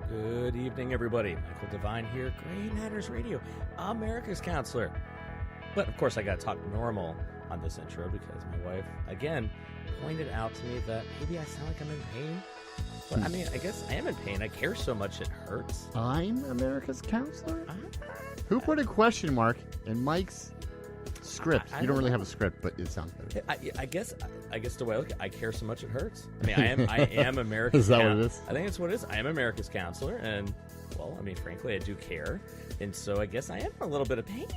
Good evening, everybody. Michael Devine here, Gray Matters Radio, America's counselor. But, of course, I got to talk normal on this intro because my wife, again, pointed out to me that maybe I sound like I'm in pain. But, I mean, I guess I am in pain. I care so much it hurts. I'm America's counselor? Who put a question mark in Mike's script? You don't really have a script, but it sounds better. I guess the way I look at it, I care so much it hurts. I mean, I am America's Is that what it is? I think that's what it is. I am America's counselor, and, well, I mean, frankly, I do care. And so I guess I am in a little bit of pain.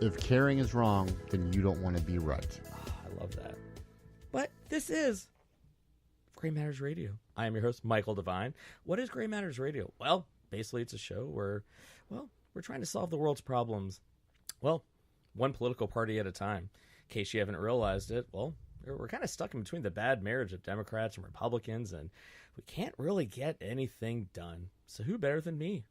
If caring is wrong, then you don't want to be right. Oh, I love that. But this is Gray Matters Radio. I am your host, Michael Devine. What is Gray Matters Radio? Well, basically it's a show where, well, we're trying to solve the world's problems, well, one political party at a time. In case you haven't realized it, well, we're kind of stuck in between the bad marriage of Democrats and Republicans, and we can't really get anything done. So who better than me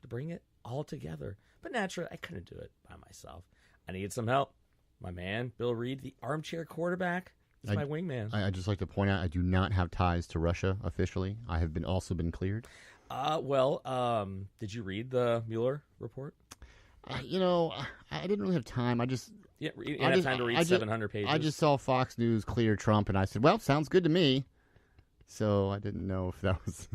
to bring it all together? But naturally, I couldn't do it by myself. I needed some help. My man, Bill Reed, the armchair quarterback, is my wingman. I'd just like to point out I do not have ties to Russia officially. I have also been cleared. Did you read the Mueller report? I didn't really have time. You didn't have time to read 700 pages. I just saw Fox News clear Trump, and I said, well, sounds good to me. So I didn't know if that was...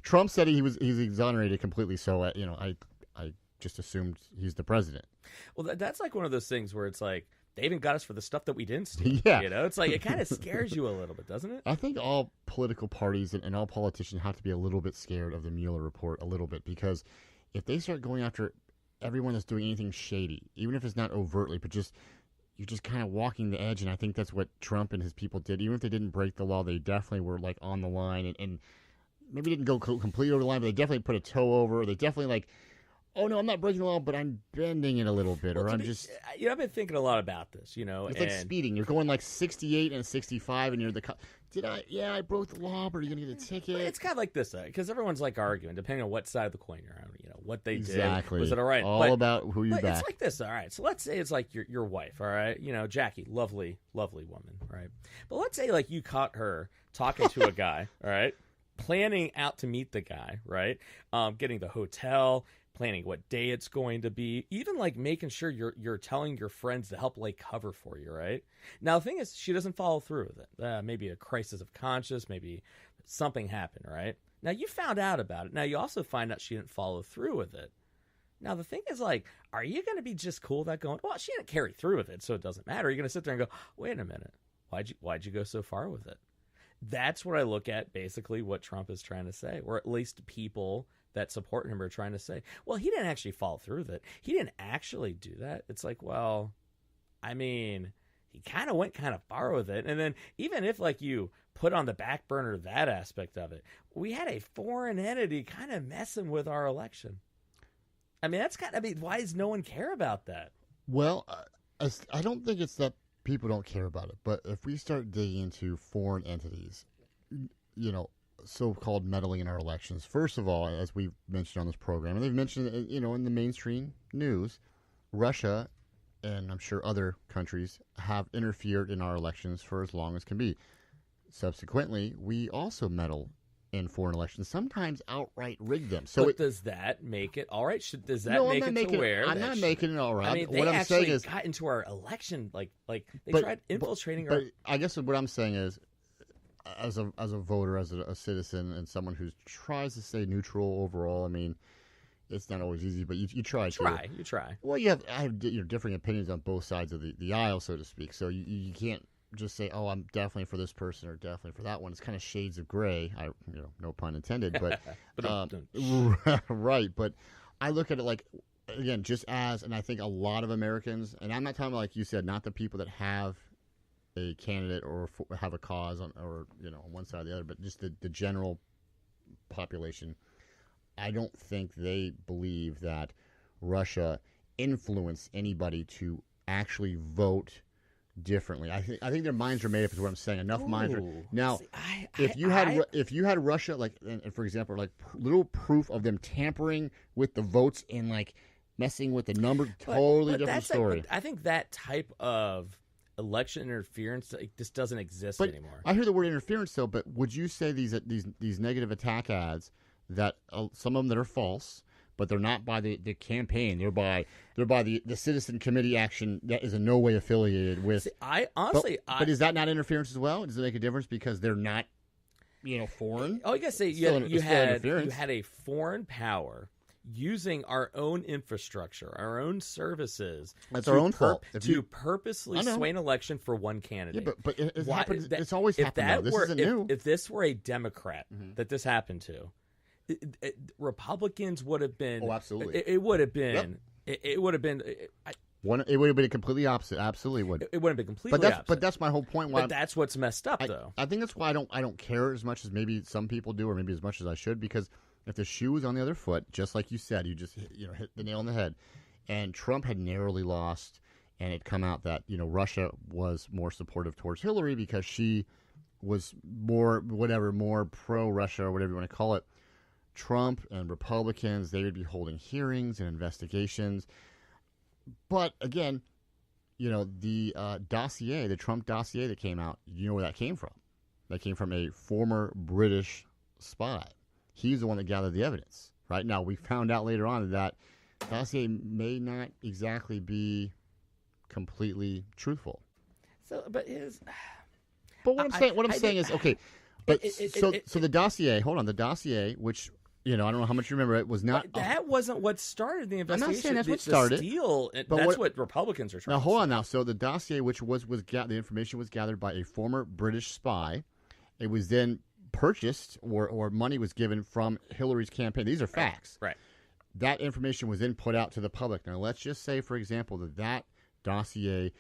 Trump said he's exonerated completely, so I just assumed he's the president. Well, that's like one of those things where it's like, they even got us for the stuff that we didn't steal. Yeah. It's like, it kind of scares you a little bit, doesn't it? I think all political parties and all politicians have to be a little bit scared of the Mueller report a little bit, because if they start going after everyone that's doing anything shady, even if it's not overtly, but you're just kind of walking the edge, and I think that's what Trump and his people did. Even if they didn't break the law, they definitely were like on the line, and maybe didn't go completely over the line, but they definitely put a toe over. They definitely like, oh no, I'm not breaking the law, but I'm bending it a little bit, or I'm just... I've been thinking a lot about this, It's like speeding. You're going like 68 and 65, and you're the... I broke the law, but are you going to get a ticket? It's kind of like this, because everyone's like arguing, depending on what side of the coin you're on, what they exactly. did. Was it all right? All about who you back. It's like this, all right. So let's say it's like your wife, all right? Jackie, lovely, lovely woman, right? But let's say like you caught her talking to a guy, all right? Planning out to meet the guy, right? Getting the hotel, planning what day it's going to be, even like making sure you're telling your friends to help lay cover for you, right? Now the thing is, she doesn't follow through with it. Maybe a crisis of conscience, maybe something happened, right? Now you found out about it. Now you also find out she didn't follow through with it. Now the thing is, like, are you going to be just cool with that going, well, she didn't carry through with it, so it doesn't matter? Are you going to sit there and go, wait a minute, why'd you go so far with it? That's what I look at, basically what Trump is trying to say, or at least people that support him are trying to say, well, he didn't actually follow through with it. He didn't actually do that. It's like, well, I mean, he kind of went kind of far with it. And then even if like you put on the back burner that aspect of it, we had a foreign entity kind of messing with our election. I mean, why does no one care about that? Well, I don't think it's that people don't care about it, but if we start digging into foreign entities, so-called meddling in our elections, first of all, as we've mentioned on this program, and they've mentioned, in the mainstream news, Russia and I'm sure other countries have interfered in our elections for as long as can be. Subsequently, we also meddle in foreign elections, sometimes outright rig them. So does that make it all right? Does that make it to where? I'm not making it all right. I mean, what I'm saying is, got into our election, like they tried infiltrating our. But I guess what I'm saying is, as a voter, as a citizen, and someone who tries to stay neutral overall, I mean, it's not always easy, but you try. You try. Well, I have differing opinions on both sides of the aisle, so to speak. So you can't just say, "Oh, I'm definitely for this person or definitely for that one." It's kind of shades of gray. No pun intended, but right. But I look at it like, again, just as, and I think a lot of Americans, and I'm not talking about, like you said, not the people that have a candidate or have a cause on one side or the other, but just the general population. I don't think they believe that Russia influenced anybody to actually vote differently. I think their minds are made up, is what I'm saying. Enough minds are now. See, if you had Russia, like, and for example, like little proof of them tampering with the votes and like messing with the number, totally different story. I think that type of election interference, like, this doesn't exist But anymore. I hear the word interference, though. But would you say these negative attack ads that some of them that are false, but they're not by the campaign, they're by the citizen committee action that is in no way affiliated with. See, I honestly, but is that not interference as well? Does it make a difference because they're not, foreign? Oh, I guess you had a foreign power using our own infrastructure, our own services. That's our own fault. To purposely sway an election for one candidate. Yeah, but it's always happened. Though. This isn't new. If this were a Democrat that this happened to, Republicans would have been. Oh, absolutely. It would have been. Yep. It would have been. It would have been completely opposite. Absolutely would. It would have been completely opposite. But that's my whole point. But that's what's messed up, though. I think that's why I don't care as much as maybe some people do, or maybe as much as I should, because if the shoe was on the other foot, just like you said, you just hit the nail on the head, and Trump had narrowly lost, and it come out that Russia was more supportive towards Hillary because she was more pro-Russia or whatever you want to call it. Trump and Republicans, they would be holding hearings and investigations. But again, the dossier, the Trump dossier that came out, you know where that came from? That came from a former British spy. He's the one that gathered the evidence. Right now, we found out later on that dossier may not exactly be completely truthful. So, but what I'm saying is okay. But so the dossier. Hold on, the dossier, which I don't know how much you remember. It was not. That wasn't what started the investigation. I'm not saying that's what started. That's what Republicans are trying. Now hold on. Now, so the dossier, which was the information was gathered by a former British spy. It was then purchased or money was given from Hillary's campaign. These are facts. Right. That information was then put out to the public. Now, let's just say, for example, that dossier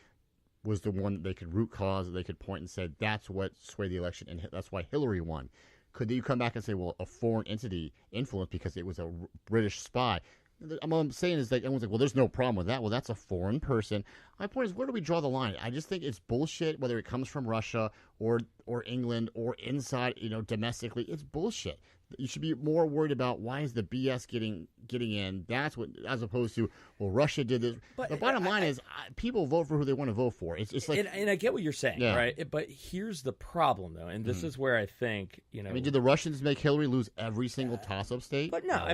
was the one that they could root cause, that they could point and say that's what swayed the election, and that's why Hillary won. Could you come back and say, well, a foreign entity influenced because it was a British spy? What I'm saying is, like, everyone's like, well, there's no problem with that. Well, that's a foreign person. My point is, where do we draw the line? I just think it's bullshit, whether it comes from Russia or England or inside, domestically. It's bullshit. You should be more worried about why is the BS getting in. That's what, as opposed to, well, Russia did this. But the bottom line is, people vote for who they want to vote for. It's like, and I get what you're saying, right? But here's the problem, though, and this is where I think did the Russians make Hillary lose every single toss-up state? But no,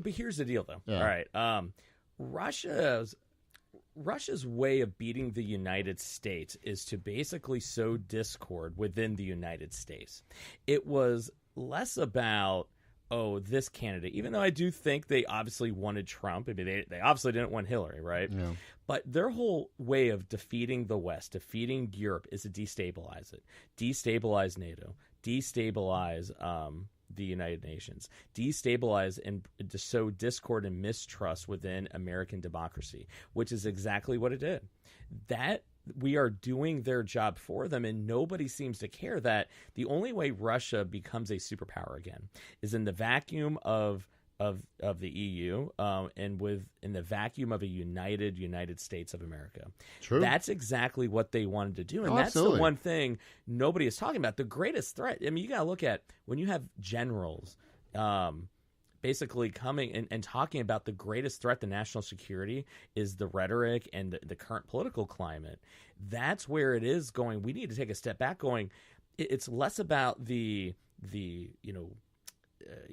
but here's the deal, though. Yeah. All right, Russia's way of beating the United States is to basically sow discord within the United States. It was less about, this candidate, even though I do think they obviously wanted Trump. I mean, they obviously didn't want Hillary, right? Yeah. But their whole way of defeating the West, defeating Europe, is to destabilize it, destabilize NATO, destabilize the United Nations, destabilize and to sow discord and mistrust within American democracy, which is exactly what it did. That we are doing their job for them, and nobody seems to care that the only way Russia becomes a superpower again is in the vacuum of the EU and in the vacuum of a United States of America. True. That's exactly what they wanted to do, and that's absolutely. the one thing nobody is talking about. The greatest threat. I mean, you got to look at when you have generals basically coming and talking about the greatest threat to national security is the rhetoric and the current political climate. That's where it is going. We need to take a step back. It's less about the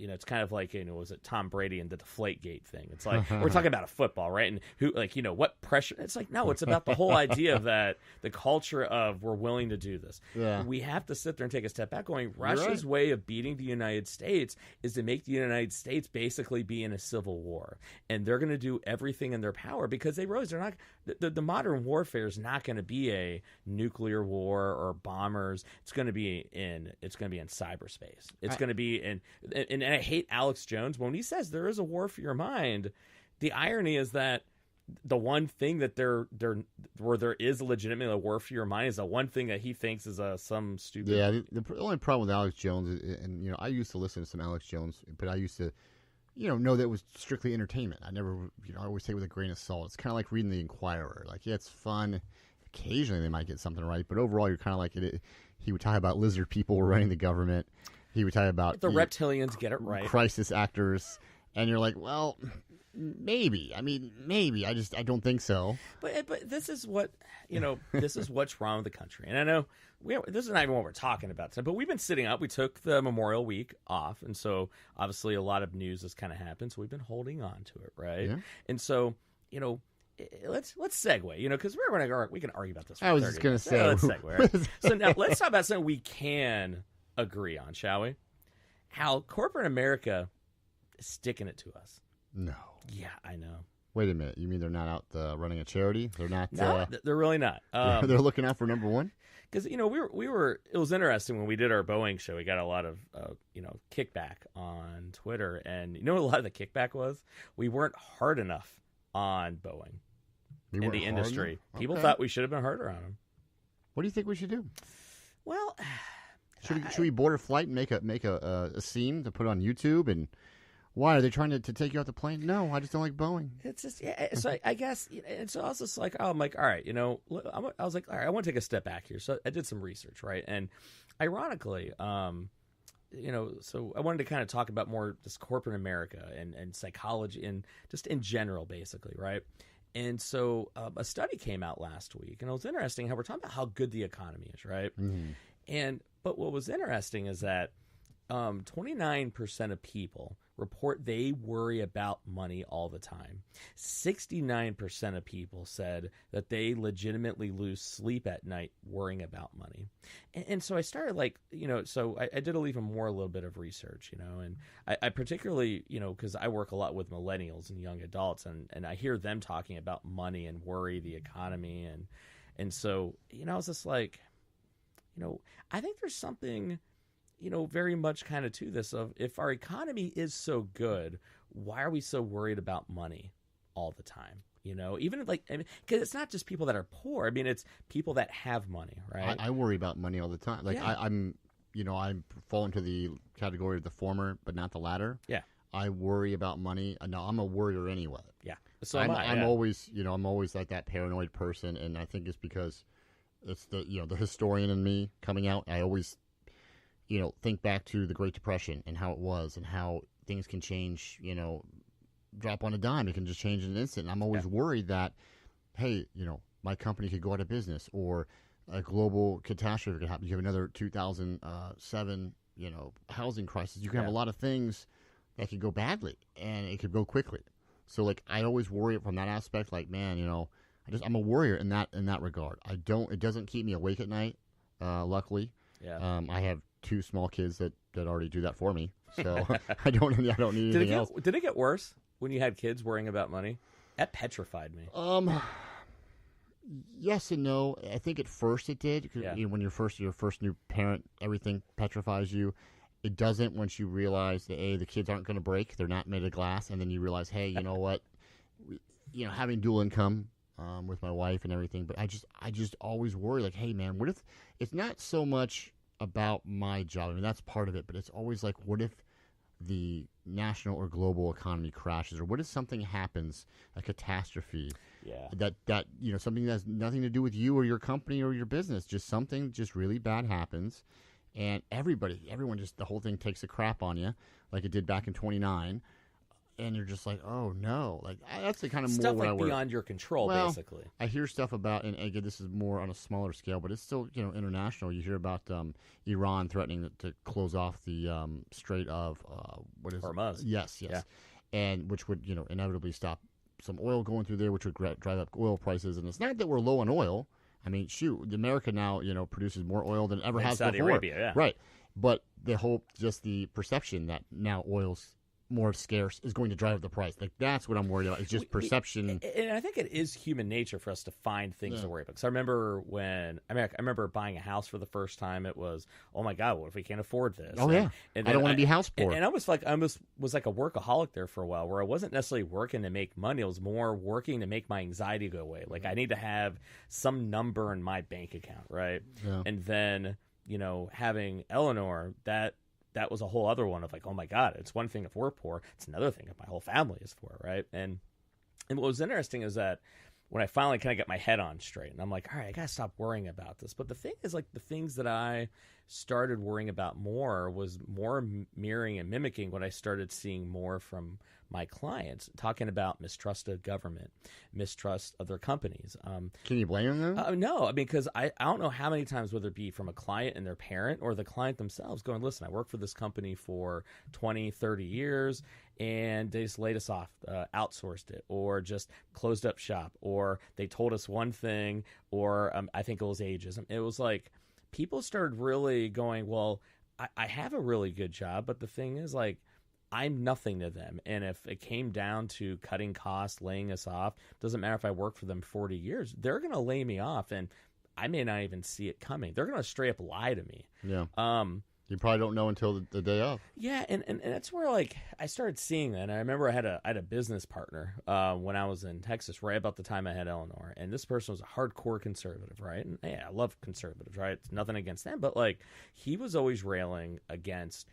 it's kind of like, was it Tom Brady and the Deflategate thing? It's like, we're talking about a football, right? And who, what pressure? It's like, no, it's about the whole idea of that, the culture of we're willing to do this. Yeah. We have to sit there and take a step back going, Russia's way of beating the United States is to make the United States basically be in a civil war. And they're going to do everything in their power because they realize they're not, the modern warfare is not going to be a nuclear war or bombers. It's going to be in cyberspace. It's going to be in, and I hate Alex Jones when he says there is a war for your mind. The irony is that the one thing that where there is legitimately a war for your mind is the one thing that he thinks is some stupid. Yeah, the only problem with Alex Jones is, and I used to listen to some Alex Jones, but I used to know that it was strictly entertainment. I never, I always say with a grain of salt. It's kind of like reading the Inquirer. Like, yeah, it's fun. Occasionally they might get something right, but overall you're kind of like it. He would talk about lizard people running the government. He would talk about the reptilians get it right, crisis actors, and you're like, well, Maybe. I mean, maybe. I don't think so. But this is what this is what's wrong with the country. And I know this is not even what we're talking about today. But we've been sitting up. We took the Memorial Week off, and so obviously a lot of news has kind of happened. So we've been holding on to it, right? Yeah. And so let's segue. Because we can argue about this. For I was 30 just going minutes. to say. Let's segue. Right? So now let's talk about something we can agree on, shall we? How corporate America is sticking it to us. No. Yeah, I know. Wait a minute. You mean they're not out running a charity? They're not. No, they're really not. They're looking out for number one. Because we were. It was interesting when we did our Boeing show. We got a lot of kickback on Twitter, and what a lot of the kickback was. We weren't hard enough on Boeing in the industry. People thought we should have been harder on them. What do you think we should do? Well, should we board a flight and make a scene to put on YouTube and? Why are they trying to take you off the plane? No, I just don't like Boeing. It's just So I guess, and so I was just like, I'm like, all right, I was like, all right, I want to take a step back here. So I did some research, right? And ironically, so I wanted to kind of talk about more just corporate America and psychology and just in general, basically, right? And so a study came out last week, and it was interesting how we're talking about how good the economy is, right? Mm-hmm. But what was interesting is that 29% of people report they worry about money all the time. 69% of people said that they legitimately lose sleep at night worrying about money. And so I started so I did a little bit of research, and I particularly, because I work a lot with millennials and young adults, and I hear them talking about money and worry, the economy. And so, I was just like, I think there's something very much kind of to this of if our economy is so good, why are we so worried about money all the time? Even because it's not just people that are poor. I mean, it's people that have money, right? I worry about money all the time. Like yeah. I fall into the category of the former, but not the latter. Yeah. I worry about money. No, I'm a worrier anyway. Yeah. So I'm always, I'm always like that paranoid person. And I think it's because it's the historian in me coming out. I always, think back to the Great Depression and how it was and how things can change, drop on a dime. It can just change in an instant. And I'm always worried that, hey, my company could go out of business or a global catastrophe could happen. You have another 2007, housing crisis. You can have a lot of things that could go badly and it could go quickly. So I always worry from that aspect, man, I'm a worrier in that regard. It doesn't keep me awake at night. Luckily. Yeah. I have 2 small kids that already do that for me, so I don't need anything else. Did it get worse when you had kids worrying about money? That petrified me. Yes and no. I think at first it did. Yeah. When you're your first new parent, everything petrifies you. It doesn't once you realize that the kids aren't going to break; they're not made of glass, and then you realize, hey, you know what? Having dual income with my wife and everything, but I just always worry, hey, man, what if it's not so much about my job? I mean, that's part of it, but it's always what if the national or global economy crashes, or what if something happens, a catastrophe, that something that has nothing to do with you or your company or your business, just something just really bad happens, and everyone just, the whole thing takes a crap on you, like it did back in 29. And you're just like, oh no, that's the kind of stuff more beyond your control, basically. I hear stuff about, and again, this is more on a smaller scale, but it's still international. You hear about Iran threatening to close off the Strait of Hormuz. Yes, yeah. And which would inevitably stop some oil going through there, which would drive up oil prices. And it's not that we're low on oil. I mean, shoot, America now produces more oil than ever has Saudi before. Arabia, yeah. Right, but just the perception that now oil's more scarce is going to drive up the price. That's what I'm worried about. It's just perception. And I think it is human nature for us to find things to worry about. Because I remember I remember buying a house for the first time. It was, oh my God, what if we can't afford this? Oh, yeah. And I don't want to be house poor. And I was like a workaholic there for a while, where I wasn't necessarily working to make money. It was more working to make my anxiety go away. I need to have some number in my bank account, right? Yeah. And then, having Eleanor, that was a whole other one of oh my God, it's one thing if we're poor, it's another thing if my whole family is poor, right? And what was interesting is that when I finally kind of get my head on straight, and I'm like, all right, I got to stop worrying about this. But the thing is, the things that I started worrying about more was more mirroring and mimicking what I started seeing more from my clients, talking about mistrust of government, mistrust of their companies. Can you blame them? No, I mean, because I don't know how many times, whether it be from a client and their parent or the client themselves, going, listen, I worked for this company for 20, 30 years, and they just laid us off, outsourced it, or just closed up shop, or they told us one thing, or I think it was ageism. It was like people started really going, well, I have a really good job, but the thing is, like, I'm nothing to them. And if it came down to cutting costs, laying us off, doesn't matter if I work for them 40 years, they're going to lay me off, and I may not even see it coming. They're going to straight up lie to me. Yeah. You probably don't know until the day of. Yeah, and that's where, like, I started seeing that. And I remember I had a business partner when I was in Texas, right about the time I had Eleanor. And this person was a hardcore conservative, right? And yeah, I love conservatives, right? It's nothing against them. But, like, he was always railing against,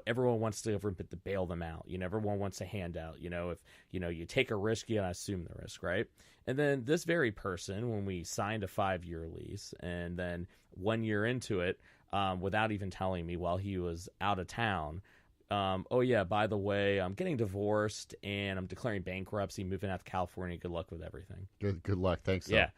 everyone wants the government to bail them out. Everyone wants a handout. If, you take a risk, you gotta assume the risk, right? And then this very person, when we signed a 5-year lease, and then 1 year into it, without even telling me while he was out of town, oh yeah, by the way, I'm getting divorced and I'm declaring bankruptcy, moving out to California. Good luck with everything. Good luck. Thanks. Yeah.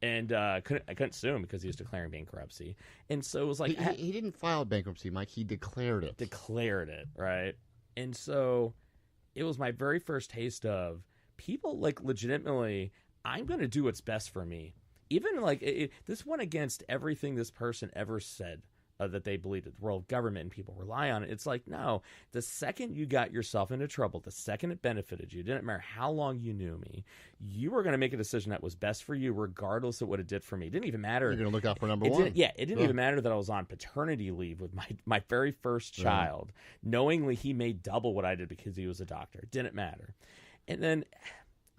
And I couldn't sue him because he was declaring bankruptcy. And so it was like he didn't file bankruptcy, Mike. He declared it. Right? And so it was my very first taste of people, like, legitimately, I'm going to do what's best for me. Even, like, this went against everything this person ever said that they believed the world government and people rely on it. It's like, no, the second you got yourself into trouble, the second it benefited you, it didn't matter how long you knew me, you were going to make a decision that was best for you, regardless of what it did for me. It didn't even matter. You're going to look out for number one. It didn't even matter that I was on paternity leave with my very first child, knowingly he made double what I did because he was a doctor. It didn't matter. And then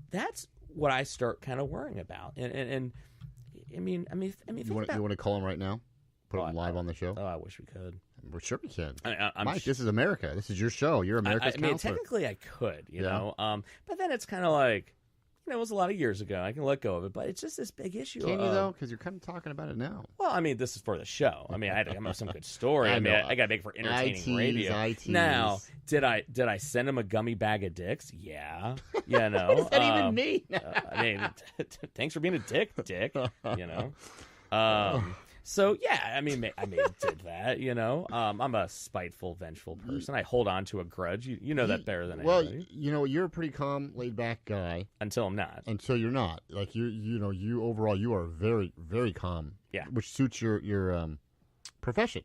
that's what I start kind of worrying about. And I mean, you want to call him right now? Put him live on the show? Oh, I wish we could. Well, sure we can. Mike, this is America. This is your show. You're America's counselor. Technically I could, you know. But then it's kind of like, it was a lot of years ago. I can let go of it, but it's just this big issue. Can you, though? Because you're kind of talking about it now. Well, I mean, this is for the show. I mean, I had to come up with some good story. I got to make it for entertaining radio. Now, did I send him a gummy bag of dicks? Yeah. What does that even mean? I mean, thanks for being a dick, So, yeah, I mean, I did that, I'm a spiteful, vengeful person. I hold on to a grudge. You know that better than anybody. Well, you're a pretty calm, laid-back guy. Until I'm not. Until you're not. Like, you overall, you are very, very calm. Yeah. Which suits your profession,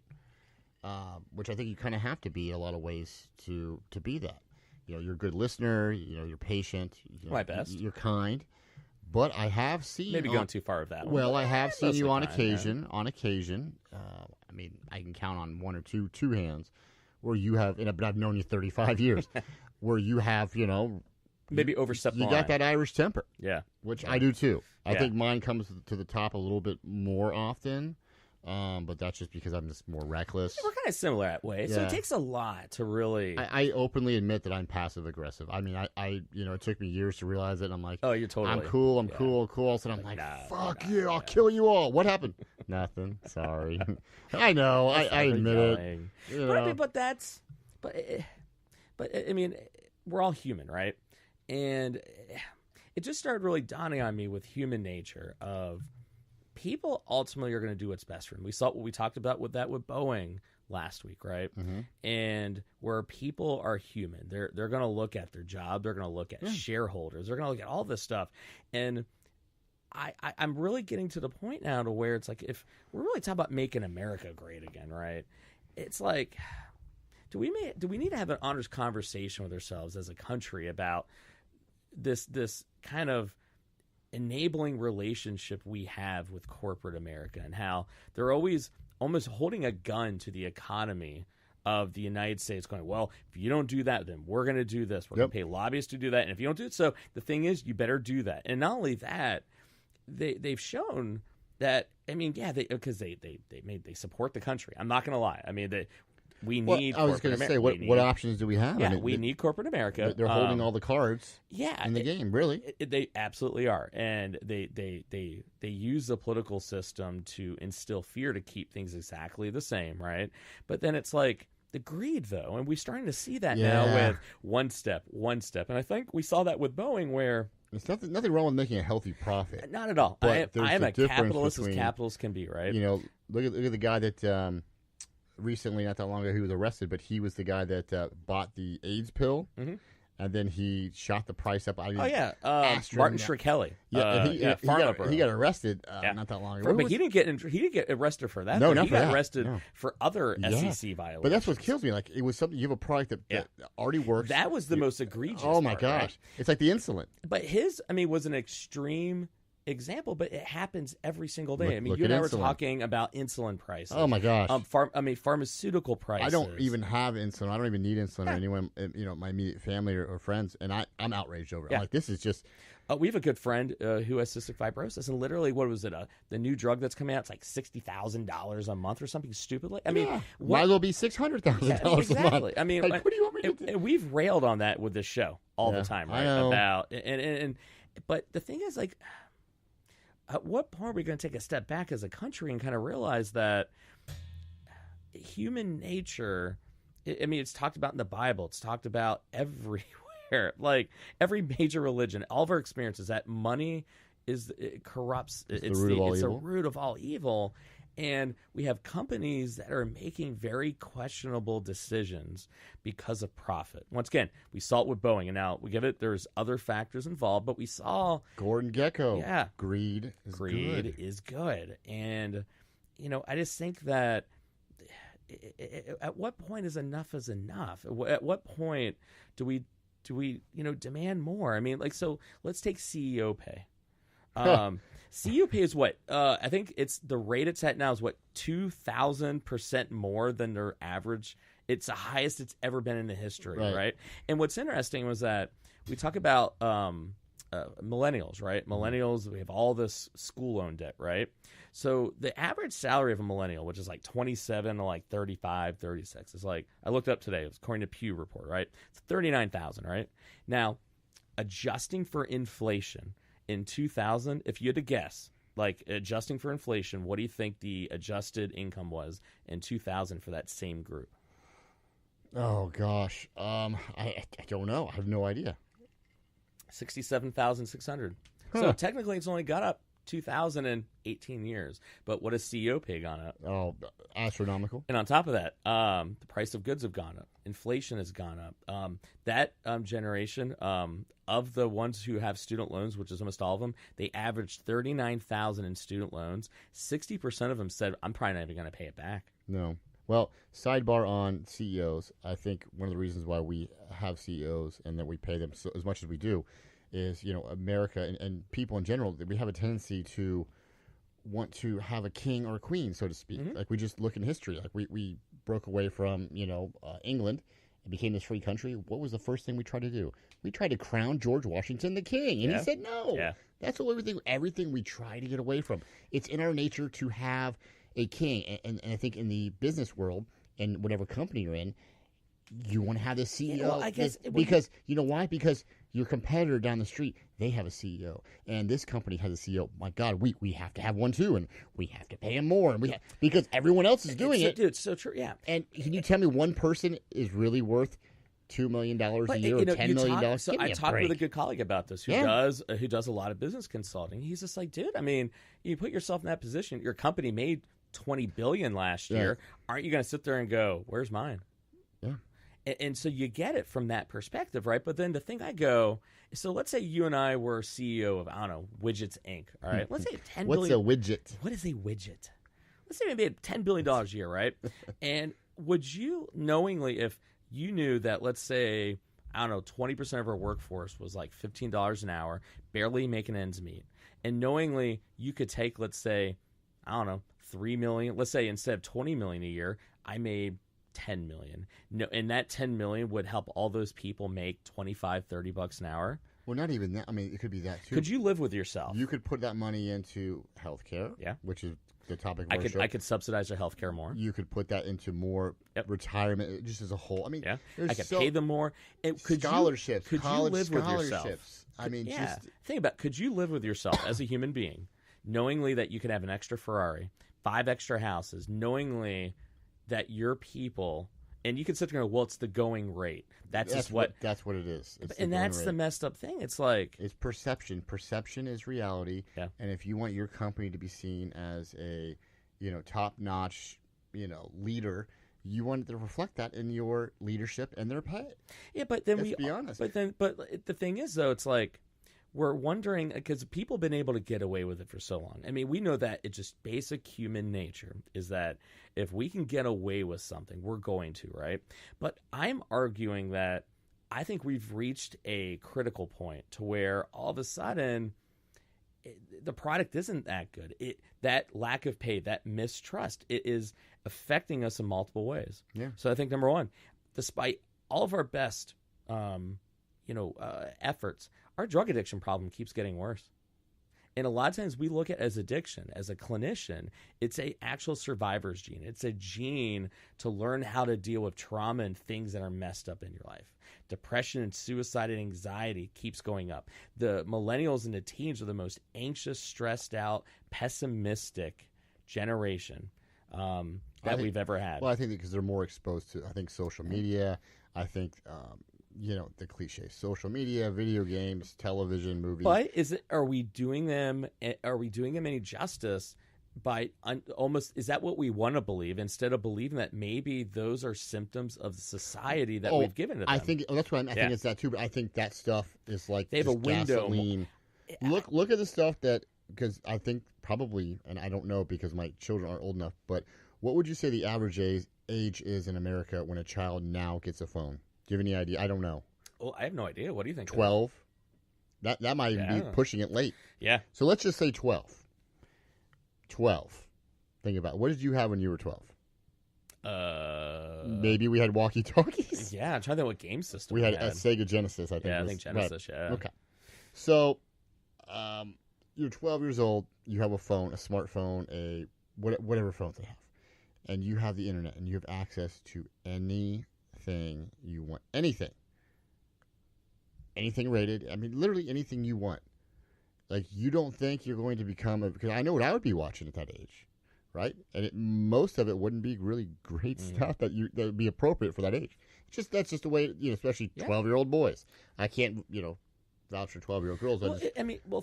which I think you kind of have to be in a lot of ways to be that. You're a good listener. You're patient. My best. You're kind. But I have seen maybe going too far with that one. Well, I have seen you on occasion. Yeah. On occasion, I mean, I can count on one or two hands where you have. But I've known you 35 years, where you have, maybe overstepped. You got that Irish temper, yeah, which I do too. I think mine comes to the top a little bit more often. But that's just because I'm just more reckless. We're kind of similar that way. So it takes a lot to really. I openly admit that I'm passive aggressive. I mean, I it took me years to realize it. And I'm like, oh, you're totally. I'm cool. I'm cool. So I'm like, fuck you. I'll kill you all. What happened? Nothing. Sorry. I know. I admit it. But I mean, we're all human, right? And it just started really dawning on me with human nature of. People ultimately are going to do what's best for them. We saw what we talked about with Boeing last week, right? Mm-hmm. And where people are human, they're going to look at their job, they're going to look at shareholders, they're going to look at all this stuff. And I'm really getting to the point now to where it's like, if we're really talking about making America great again, right? It's like, do we need to have an honest conversation with ourselves as a country about this kind of enabling relationship we have with corporate America, and how they're always almost holding a gun to the economy of the United States, going, well, if you don't do that, then we're going to do this. We're going to pay lobbyists to do that. And if you don't do it, so the thing is, you better do that. And not only that, they've shown that, I mean, because they support the country. I'm not going to lie. I mean, we need. I was going to say, what options do we have? Yeah, we need corporate America. They're holding all the cards. In the game, really. They absolutely are, and they use the political system to instill fear to keep things exactly the same, right? But then it's like, the greed, though, and we're starting to see that now with one step. And I think we saw that with Boeing where... There's nothing wrong with making a healthy profit. Not at all. I am a capitalist as capitalists can be, right? You know, look at the guy that recently, not that long ago, he was arrested, but he was the guy that bought the AIDS pill. Mm-hmm. And then he shot the price up. Martin Shkreli. He got arrested not that long ago. But he didn't get arrested for that. No, he got that. arrested for other SEC violations. But that's what kills me. Like, it was something, you have a product that already works. That was the most egregious. Oh my gosh, right? It's like the insulin. But his, was an extreme example, but it happens every single day. Look you and I were insulin. talking about insulin prices. Oh my gosh. Pharmaceutical prices. I don't even have insulin. I don't even need insulin or anyone, my immediate family or friends, and I'm outraged over it. I'm like, this is just... we have a good friend who has cystic fibrosis, and literally, what was it? The new drug that's coming out, it's like $60,000 a month or something stupid. Might as well be $600,000 a month. I mean, what do you want me to do? And we've railed on that with this show all the time, right? I know. But the thing is, like, at what point are we going to take a step back as a country and kind of realize that human nature, it's talked about in the Bible, it's talked about everywhere, like every major religion, all of our experiences, that money corrupts. It's the root of all evil. And we have companies that are making very questionable decisions because of profit. Once again, we saw it with Boeing, and now there's other factors involved, but we saw Gordon Gekko. Yeah, greed is good. And I just think that at what point is enough? At what point do we demand more? So let's take CEO pay. CEO pay is what? I think it's the rate it's at now is what, 2,000% more than their average. It's the highest it's ever been in the history, right? And what's interesting was that we talk about millennials, right? Millennials, we have all this school loan debt, right? So the average salary of a millennial, which is like 27 to like 35, 36, is like, I looked up today, it was according to Pew report, right? It's 39,000, right? Now, adjusting for inflation, in 2000, if you had to guess, like adjusting for inflation, what do you think the adjusted income was in 2000 for that same group? Oh gosh, I don't know. I have no idea. 67,600. So technically, it's only got up 2,000 in 18 years. But what has CEO pay gone up? Oh, astronomical. And on top of that, the price of goods have gone up. Inflation has gone up. That generation of the ones who have student loans, which is almost all of them, they averaged 39,000 in student loans. 60% of them said, "I'm probably not even going to pay it back." No. Well, sidebar on CEOs. I think one of the reasons why we have CEOs and that we pay them as much as we do is, America and people in general, we have a tendency to want to have a king or a queen, so to speak. Mm-hmm. Like, we just look in history. Like, we broke away from, England and became this free country. What was the first thing we tried to do? We tried to crown George Washington the king, and he said no. Yeah. That's everything we try to get away from. It's in our nature to have a king, and I think in the business world and whatever company you're in, you want to have this CEO. Yeah, well, I guess because you know why? Because your competitor down the street, they have a CEO, and this company has a CEO. My God, we have to have one too, and we have to pay him more, and because everyone else is doing it. Dude, it's so true. Yeah. And can you tell me one person is really worth $2 million a year or $10 million? So I talked with a good colleague about this who does a lot of business consulting. He's just like, dude, you put yourself in that position. Your company made $20 billion last year. Aren't you going to sit there and go, "Where's mine?" Yeah. And so you get it from that perspective, right? But then the thing I go, so let's say you and I were CEO of, I don't know, Widgets Inc., all right? Let's say $10 billion. What's a widget? What is a widget? Let's say maybe $10 billion a year, right? And would you knowingly, if you knew that, let's say, I don't know, 20% of our workforce was like $15 an hour, barely making ends meet, and knowingly you could take, let's say, I don't know, $3 million, let's say instead of $20 million a year, I made $10 million. No, and that $10 million would help all those people make $25-$30 an hour. Well, not even that. It could be that too. Could you live with yourself? You could put that money into healthcare, which is the topic of our show. I could subsidize their healthcare more. You could put that into more retirement, just as a whole. I could pay them more. Scholarships, could you live with yourself? Just think about, could you live with yourself as a human being, knowingly that you could have an extra Ferrari, 5 extra houses, knowingly that your people And you can sit there and go, well, it's the going rate. That's just what that's what it is. It's and that's the messed up thing. It's like it's perception. Perception is reality. Yeah. And if you want your company to be seen as a, top-notch, leader, you want it to reflect that in your leadership and their pay. Yeah, but then Let's be honest. But the thing is, though, it's like we're wondering because people have been able to get away with it for so long. I mean, we know that it's just basic human nature is that if we can get away with something, we're going to, right? But I'm arguing that I think we've reached a critical point to where all of a sudden the product isn't that good. That lack of pay, that mistrust, it is affecting us in multiple ways. Yeah. So I think number one, despite all of our best, efforts, our drug addiction problem keeps getting worse. And a lot of times we look at it as addiction. As a clinician, it's a actual survivor's gene. It's a gene to learn how to deal with trauma and things that are messed up in your life. Depression and suicide and anxiety keeps going up. The millennials and the teens are the most anxious, stressed out, pessimistic generation that we've ever had. Well, I think because they're more exposed to, social media. I think, the cliche, social media, video games, television, movies. But are we doing them any justice by almost, is that what we want to believe instead of believing that maybe those are symptoms of the society that we've given to them? I think that's what I think it's that too, but I think that stuff is like they have a window. Gasoline. Look at the stuff that, because I think probably, and I don't know because my children aren't old enough, but what would you say the average age is in America when a child now gets a phone? Do you have any idea? I don't know. Well, I have no idea. What do you think? 12. That might even be pushing it late. Yeah. So let's just say 12. 12. Think about it. What did you have when you were 12? Maybe we had walkie-talkies. Yeah, I'm trying to think what game system we had. A Sega Genesis, I think. Yeah, I think Genesis, right. Okay. So, you're 12 years old. You have a phone, a smartphone, whatever phones they have. And you have the internet, and you have access to anything you want. Anything rated. I mean, literally anything you want. Like, you don't think you're going to become because I know what I would be watching at that age, right? And most of it wouldn't be really great stuff that would be appropriate for that age. That's just the way, especially 12-year-old boys. I can't, vouch for 12-year-old girls.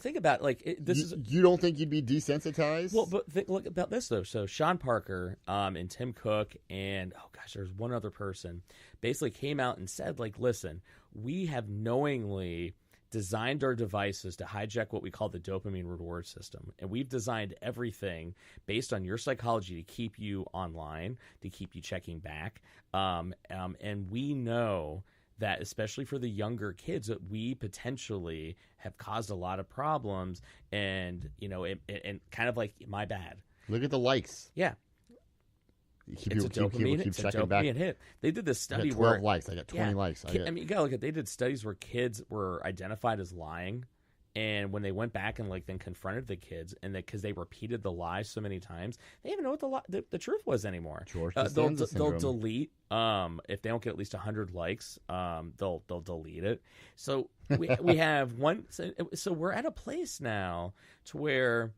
Think about it, you don't think you'd be desensitized? Well, but look about this though. So Sean Parker and Tim Cook and there's one other person basically came out and said, listen, we have knowingly designed our devices to hijack what we call the dopamine reward system, and we've designed everything based on your psychology to keep you online, to keep you checking back, and we know that especially for the younger kids that we potentially have caused a lot of problems and and kind of like my bad. Look at the likes. Yeah. It's a dopamine hit. They did this study I got 12 likes. I got 20 likes. You gotta look at. They did studies where kids were identified as lying, and when they went back and then confronted the kids, and because they repeated the lie so many times, they didn't even know what the truth was anymore. They'll delete if they don't get at least 100 likes. They'll delete it. So we have one. So we're at a place now to where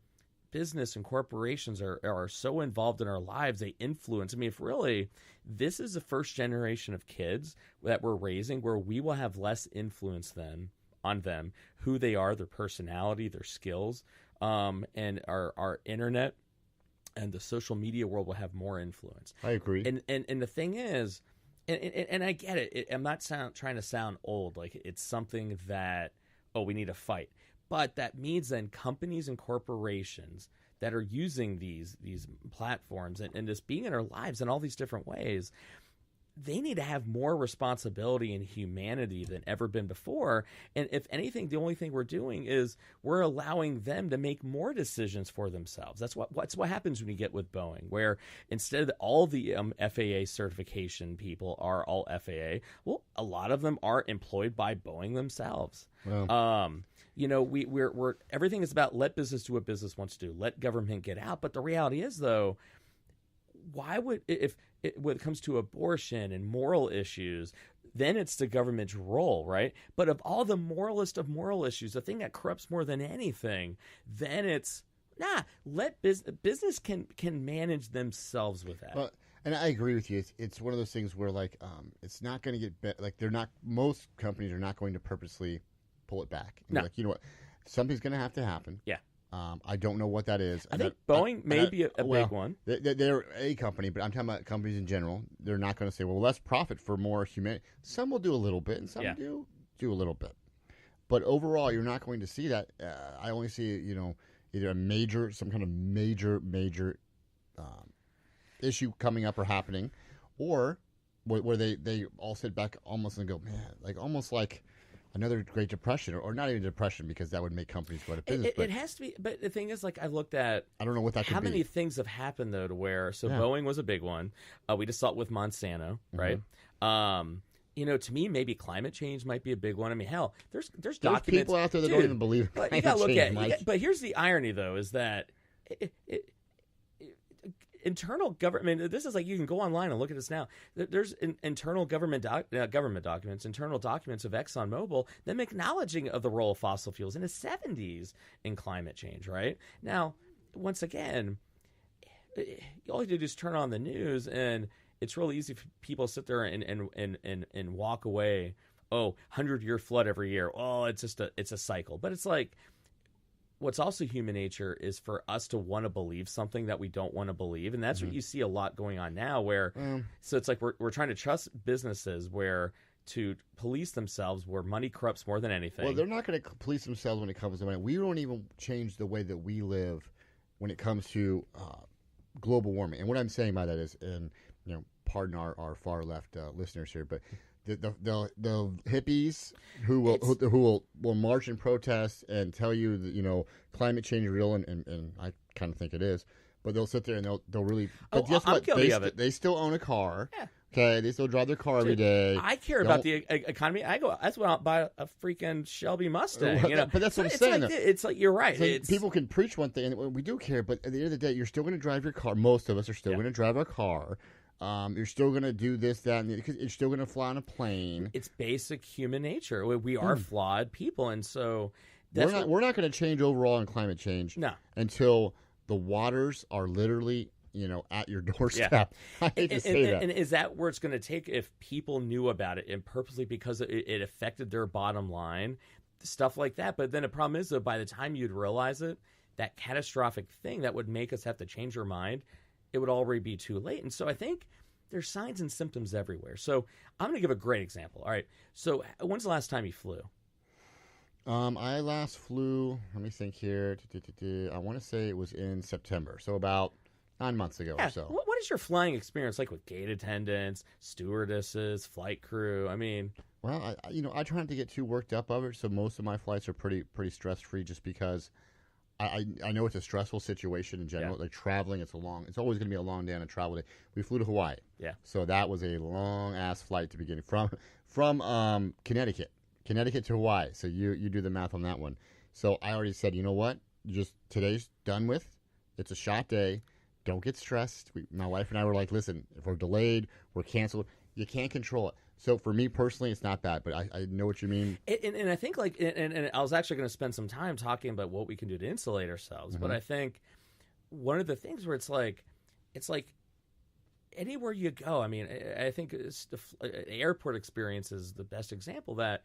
business and corporations are so involved in our lives, they influence. I mean, if really this is the first generation of kids that we're raising where we will have less influence on them, who they are, their personality, their skills, and our internet and the social media world will have more influence. I agree. And the thing is, and I get it. I'm not trying to sound old. Like it's something that, we need to fight. But that means then companies and corporations that are using these platforms and just being in our lives in all these different ways, they need to have more responsibility and humanity than ever been before. And if anything, the only thing we're doing is we're allowing them to make more decisions for themselves. That's what happens when you get with Boeing, where instead of all the FAA certification people are all FAA, well, a lot of them are employed by Boeing themselves. Wow. We're everything is about let business do what business wants to do, let government get out. But the reality is, though, why would when it comes to abortion and moral issues, then it's the government's role, right? But of all the moralist of moral issues, the thing that corrupts more than anything, then it's let business can manage themselves with that. Well, And I agree with you. It's one of those things where like it's not going to get better. Like most companies are not going to purposely pull it back. And No. like, you know what, something's going to have to happen. Yeah. I don't know what that is. I think Boeing may be a big one. They're a company, but I'm talking about companies in general. They're not going to say, well, let's profit for more humanity. Some will do a little bit, and some do a little bit. But overall, you're not going to see that. I only see, either some kind of major issue coming up or happening, or where they all sit back almost and go, man, like almost like another Great Depression, or not even depression, because that would make companies go out of business. It has to be. But the thing is, like, I looked at, I don't know what that could be. How many things have happened though to where Boeing was a big one. We just saw it with Monsanto, right? To me, maybe climate change might be a big one. I mean, hell, there's documents. People out there that don't even believe but climate you gotta look change, at. But here's the irony, though, is that internal government. This is like, you can go online and look at this now. There's internal government documents, internal documents of ExxonMobil, them acknowledging of the role of fossil fuels in the 70s in climate change. Right now, once again, all you have to do is turn on the news, and it's really easy for people to sit there and walk away. Oh, 100-year flood every year. Oh, it's a cycle. But it's like, what's also human nature is for us to want to believe something that we don't want to believe. And that's what you see a lot going on now, where so it's like we're trying to trust businesses where to police themselves, where money corrupts more than anything. Well, they're not going to police themselves when it comes to money. We don't even change the way that we live when it comes to global warming. And what I'm saying by that is, and pardon our far left listeners here, but the hippies who will march and protest and tell you that climate change is real, and I kind of think it is, but they'll sit there and they'll really. But guess what? They still own a car. Yeah. Okay, they still drive their car every day. I care about the economy. That's why I'll buy a freaking Shelby Mustang. But that's what I'm saying. It's like you're right. People can preach one thing, and we do care, but at the end of the day, you're still going to drive your car. Most of us are still going to drive our car. You're still going to do this, that, and because you're still going to fly on a plane. It's basic human nature. We are flawed people, and so we're not going to change overall in climate change. No. Until the waters are literally at your doorstep. I hate to say that. And is that where it's going to take if people knew about it and purposely because it affected their bottom line, stuff like that? But then the problem is, though, by the time you'd realize it, that catastrophic thing that would make us have to change our mind, it would already be too late. And so I think there's signs and symptoms everywhere. So I'm going to give a great example. All right. So when's the last time you flew? I last flew, let me think here. I want to say it was in September. So about 9 months ago or so. What is your flying experience like with gate attendants, stewardesses, flight crew? I mean, well, I try not to get too worked up over it. So most of my flights are pretty stress-free, just because I know it's a stressful situation in general. Like traveling, it's always going to be a long day on a travel day. We flew to Hawaii. Yeah. So that was a long ass flight to begin from Connecticut to Hawaii. So you do the math on that one. So I already said, you know what? Today's done with. It's a shot day. Don't get stressed. My wife and I were like, listen, if we're delayed, we're canceled. You can't control it. So for me personally, it's not bad, but I know what you mean. And I think and I was actually going to spend some time talking about what we can do to insulate ourselves. But I think one of the things where it's like anywhere you go, I mean, I think the airport experience is the best example that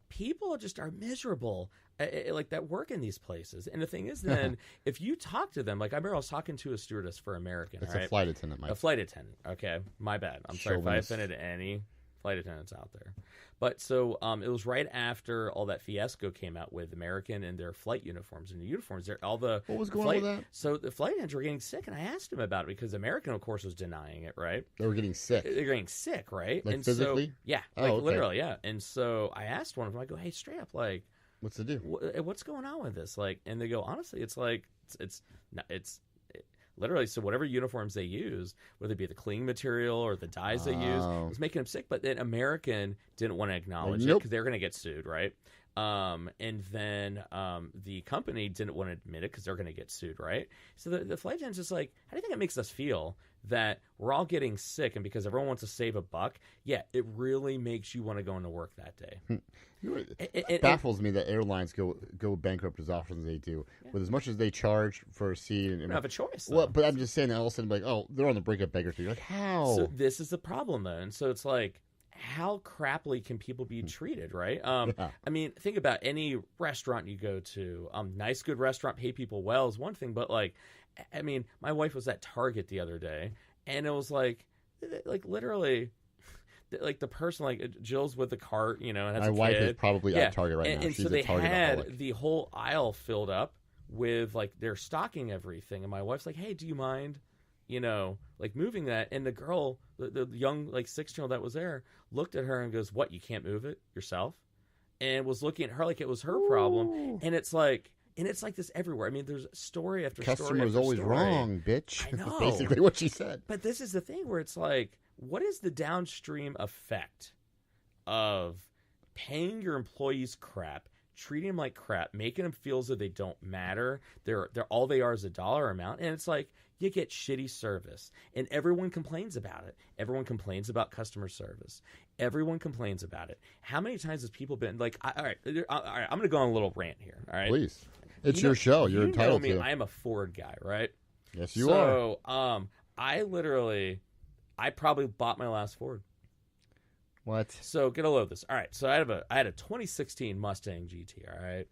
people just are miserable, like that work in these places. And the thing is, then if you talk to them, like I remember I was talking to a stewardess for American. It's a flight attendant, Mike. A flight attendant. Okay, my bad. I'm sorry if I offended any flight attendants out there. But so it was right after all that fiasco came out with American and their flight uniforms and the uniforms. What was going on with that? So the flight attendants were getting sick, and I asked him about it because American, of course, was denying it, right? They were getting sick. They're getting sick, right? Like and physically? So, yeah, like literally, yeah. And so I asked one of them, I go, hey, straight up, like, what's the deal? What's going on with this? Like, and they go, honestly, it's like, it's literally, so whatever uniforms they use, whether it be the cleaning material or the dyes they use, was making them sick. But then American didn't want to acknowledge it because they're going to get sued, right? And then the company didn't want to admit it because they're going to get sued, right? So the flight attendant's just like, how do you think it makes us feel that we're all getting sick, and because everyone wants to save a buck, yeah, it really makes you want to go into work that day. It baffles me that airlines go bankrupt as often as they do, with as much as they charge for a seat. And you don't have a choice. Well, but I'm just saying that all of a sudden, like, oh, they're on the brink of bankruptcy. You're like, how? So this is the problem, though, and so it's like, how crappily can people be treated, right? I mean, think about any restaurant you go to. Nice, good restaurant, pay people well is one thing, but like, I mean, my wife was at Target the other day, and it was like literally, like the person, like Jill's with the cart, and has my a wife kid. is probably at Target right now. And She's so they a Target had aholic. the whole aisle filled up with like they're stocking everything, and my wife's like, "Hey, do you mind?" like moving that, and the girl, the young like 16-year-old that was there, looked at her and goes, "What? You can't move it yourself?" And was looking at her like it was her problem. And it's like this everywhere. I mean, there's story after story. Customer's always wrong, bitch. I know. Basically what she said. But this is the thing where it's like, what is the downstream effect of paying your employees crap, treating them like crap, making them feel as though they don't matter? They're all they are is a dollar amount, and it's like, you get shitty service, and everyone complains about it. Everyone complains about customer service. Everyone complains about it. How many times has people been like, all right, I'm going to go on a little rant here. All right, please. It's your show. You're entitled to. I am a Ford guy, right? Yes, you are. So, I probably bought my last Ford. What? So get a load of this. All right, so I had a 2016 Mustang GT. All right.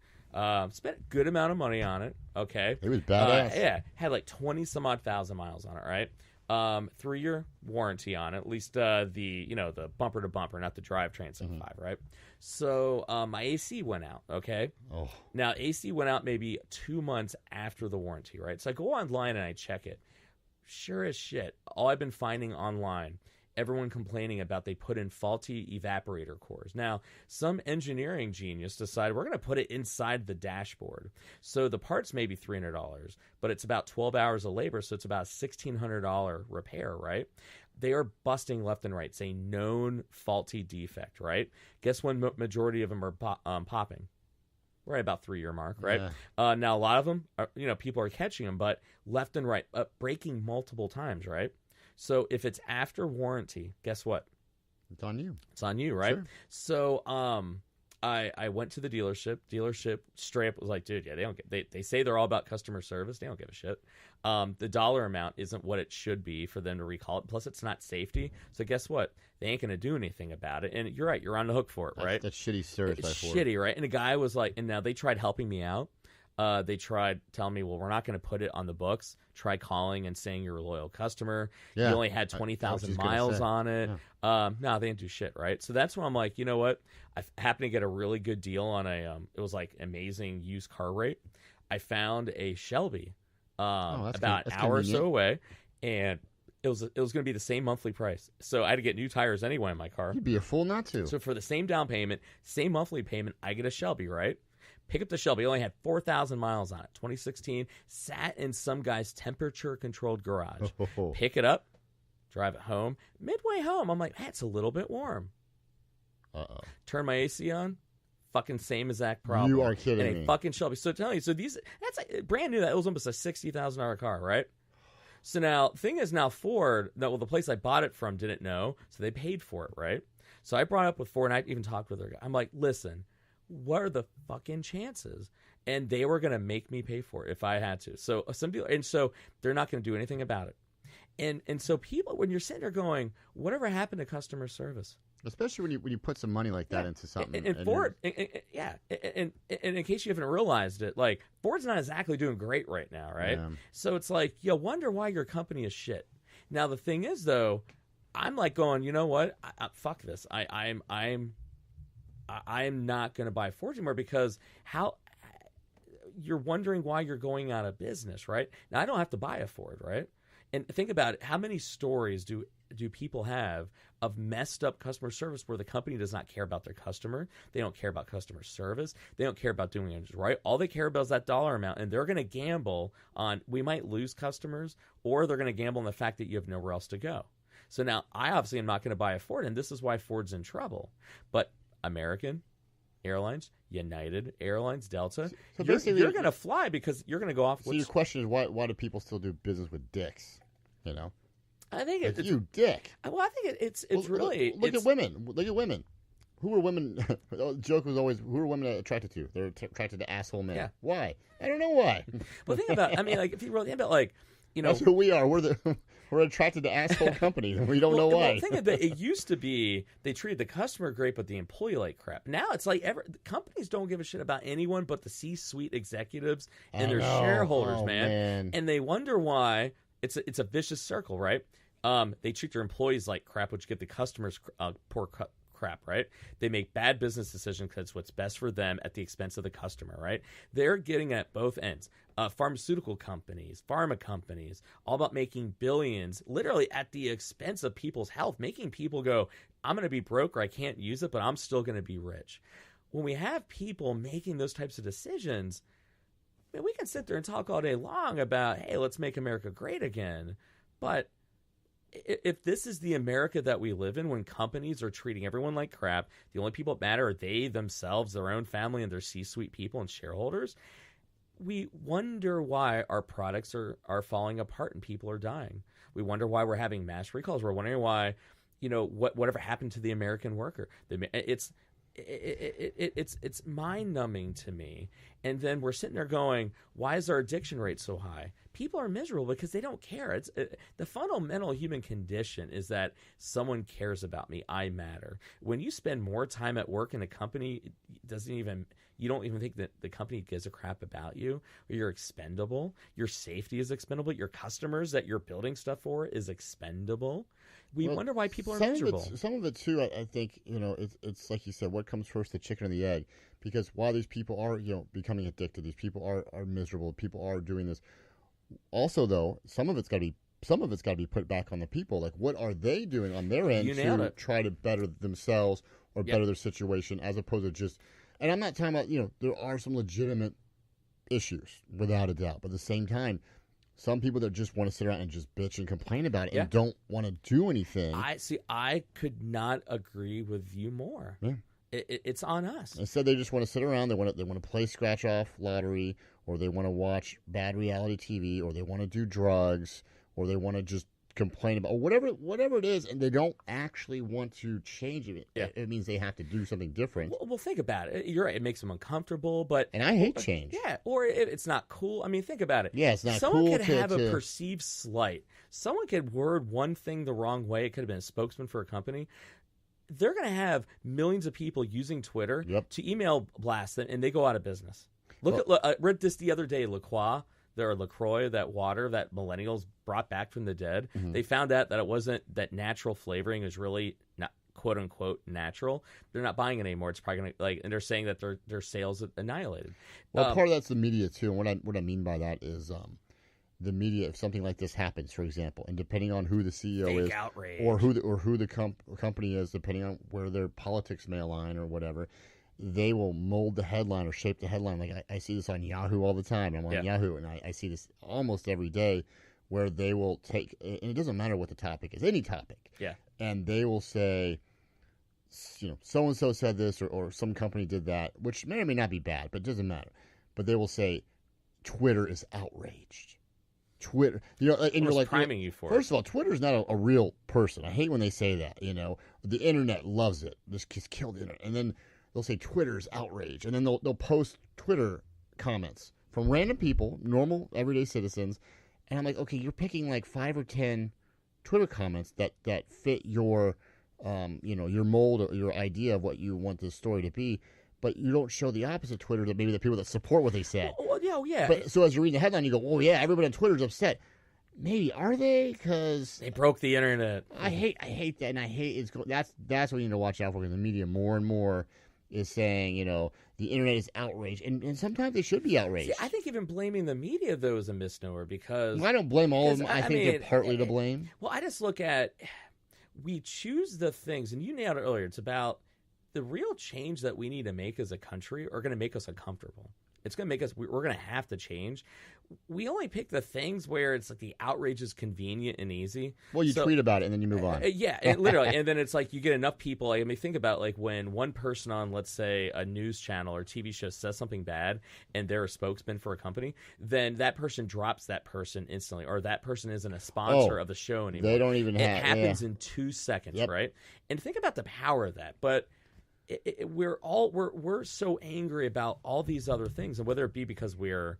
Spent a good amount of money on it. Okay. It was badass. Yeah. Had like 20 some odd thousand miles on it, right? 3-year warranty on it, at least the bumper to bumper, not the drivetrain 7.5, right? So my AC went out, okay? Oh. Now AC went out maybe 2 months after the warranty, right? So I go online and I check it. Sure as shit, all I've been finding online, everyone complaining about they put in faulty evaporator cores. Now, some engineering genius decided we're going to put it inside the dashboard. So the parts may be $300, but it's about 12 hours of labor, so it's about a $1,600 repair, right? They are busting left and right, saying known faulty defect, right? Guess when majority of them are popping? Right about 3-year mark, right? Yeah. Now, a lot of them, people are catching them, but left and right, breaking multiple times, right? So if it's after warranty, guess what? It's on you. It's on you, right? Sure. So I went to the dealership. Dealership straight up was like, dude, yeah, they say they're all about customer service. They don't give a shit. The dollar amount isn't what it should be for them to recall it. Plus, it's not safety. So guess what? They ain't going to do anything about it. And you're right. You're on the hook for it, right? That's shitty service by Ford. Shitty, right? And the guy was like, and now they tried helping me out. They tried telling me, well, we're not going to put it on the books. Try calling and saying you're a loyal customer. Yeah. You only had 20,000 miles on it. Yeah. No, they didn't do shit, right? So that's when I'm like, you know what? I happened to get a really good deal on it was like amazing used car rate. I found a Shelby about an hour or so away, and it was going to be the same monthly price. So I had to get new tires anyway in my car. You'd be a fool not to. So for the same down payment, same monthly payment, I get a Shelby, right? Pick up the Shelby. It only had 4,000 miles on it. 2016. Sat in some guy's temperature-controlled garage. Pick it up. Drive it home. Midway home, I'm like, it's a little bit warm. Uh-oh. Turn my AC on. Fucking same exact problem. You are kidding me. And a fucking Shelby. So telling you, that's like, brand new. That was almost a $60,000 car, right? So now, thing is now Ford, the place I bought it from didn't know, so they paid for it, right? So I brought it up with Ford, and I even talked with their guy. I'm like, listen, what are the fucking chances? And they were going to make me pay for it if I had to. So so they're not going to do anything about it. And so people, when you're sitting there going, whatever happened to customer service? Especially when you put some money like that into something. And Ford, and in case you haven't realized it, like Ford's not exactly doing great right now, right? Yeah. So it's like, you wonder why your company is shit. Now the thing is, though, I'm like going, you know what? Fuck this. I'm not going to buy Ford anymore because you're wondering why you're going out of business, right? Now, I don't have to buy a Ford, right? And think about it. How many stories do people have of messed up customer service where the company does not care about their customer? They don't care about customer service. They don't care about doing it right. All they care about is that dollar amount, and they're going to gamble on we might lose customers, or they're going to gamble on the fact that you have nowhere else to go. So now I obviously am not going to buy a Ford, and this is why Ford's in trouble. But American Airlines, United Airlines, Delta, So you're going to fly because you're going to go off. So your question is why do people still do business with dicks? You know, I think Like, it's you dick. well. I think it's Well, really look at women. Look at women. Who are women? The joke was always, who are women attracted to? They're attracted to asshole men. Yeah. Why? I don't know why. Well, think about. I mean, like if you really think about, like, you know, That's who we are. We're attracted to asshole companies, and we don't know why. Well, think of it. It used to be they treated the customer great, but the employee like crap. Now it's like companies don't give a shit about anyone but the C-suite executives and their shareholders, man. And they wonder why. It's a vicious circle, right? They treat their employees like crap, which give the customers poor crap, right? They make bad business decisions because it's what's best for them at the expense of the customer, right? They're getting at both ends. Pharmaceutical companies, pharma companies, all about making billions, literally at the expense of people's health, making people go, I'm going to be broke or I can't use it, but I'm still going to be rich. When we have people making those types of decisions, man, we can sit there and talk all day long about, hey, let's make America great again. But if this is the America that we live in, when companies are treating everyone like crap, the only people that matter are they themselves, their own family, and their C-suite people and shareholders, we wonder why our products are falling apart and people are dying. We wonder why we're having mass recalls. We're wondering why, whatever happened to the American worker. It's mind-numbing to me. And then we're sitting there going, why is our addiction rate so high? People are miserable because they don't care. The fundamental human condition is that someone cares about me. I matter. When you spend more time at work in a company, you don't even think that the company gives a crap about you, or you're expendable. Your safety is expendable. Your customers that you're building stuff for is expendable. We wonder why people are miserable. Some of it too, I think, it's like you said, what comes first, the chicken or the egg? Because while these people are, becoming addicted, these people are miserable, people are doing this. Also, though, some of it's got to be put back on the people. Like, what are they doing on their end to try to better themselves or better their situation, as opposed to just. And I'm not talking about, there are some legitimate issues, without a doubt. But at the same time, some people that just want to sit around and just bitch and complain about it and don't want to do anything. I could not agree with you more. Yeah. It's on us. Instead, they just want to sit around. They want to play scratch off lottery, or they want to watch bad reality TV, or they want to do drugs, or they want to just complain about whatever it is, and they don't actually want to change it. Yeah. It means they have to do something different. Well, think about it. You're right. It makes them uncomfortable, and I hate change. Yeah, or it's not cool. I mean, think about it. Yeah, it's not Someone cool. Someone could have a perceived slight. Someone could word one thing the wrong way. It could have been a spokesman for a company. They're going to have millions of people using Twitter to email blast them, and they go out of business. I read this the other day. LaCroix, that water that millennials brought back from the dead. Mm-hmm. They found out that it wasn't, that natural flavoring is really not quote unquote natural. They're not buying it anymore. It's probably gonna and they're saying that their sales annihilated. Well, part of that's the media too. And what I mean by that is the media. If something like this happens, for example, and depending on who the CEO is, outrage. or who the company is, depending on where their politics may align or whatever, they will mold the headline or shape the headline. Like I see this on Yahoo all the time. I'm on Yahoo, and I see this almost every day, where they will take, and it doesn't matter what the topic is, any topic. Yeah. And they will say, so and so said this, or some company did that, which may or may not be bad, but it doesn't matter. But they will say, Twitter is outraged. Twitter, and you're like, priming you for first of all, Twitter's not a real person. I hate when they say that. The internet loves it. This kid's killed the internet, and then they'll say Twitter's outrage, and then they'll post Twitter comments from random people, normal everyday citizens, and I'm like, okay, you're picking like 5 or 10 Twitter comments that fit your your mold or your idea of what you want this story to be. But you don't show the opposite Twitter, that maybe the people that support what they said. Well, yeah. But so as you're reading the headline, you go, "Oh yeah, everybody on Twitter's upset." Maybe are they? Because they broke the internet. I hate that, and I hate that's what you need to watch out for. Because the media more and more is saying, the internet is outraged, and sometimes they should be outraged. See, I think even blaming the media though is a misnomer, because I don't blame all of them. I think they're partly to blame. Well, I just look at, we choose the things, and you nailed it earlier. It's about the real change that we need to make as a country are going to make us uncomfortable. It's going to make us, we're going to have to change. We only pick the things where it's like the outrage is convenient and easy. Well, you tweet about it and then you move on. Yeah, literally. And then it's like you get enough people. I mean, think about like when one person on, let's say, a news channel or TV show says something bad and they're a spokesman for a company, then that person drops that person instantly, or that person isn't a sponsor of the show anymore. They don't even have it. happens in 2 seconds, right? And think about the power of that. But we're so angry about all these other things, and whether it be because we're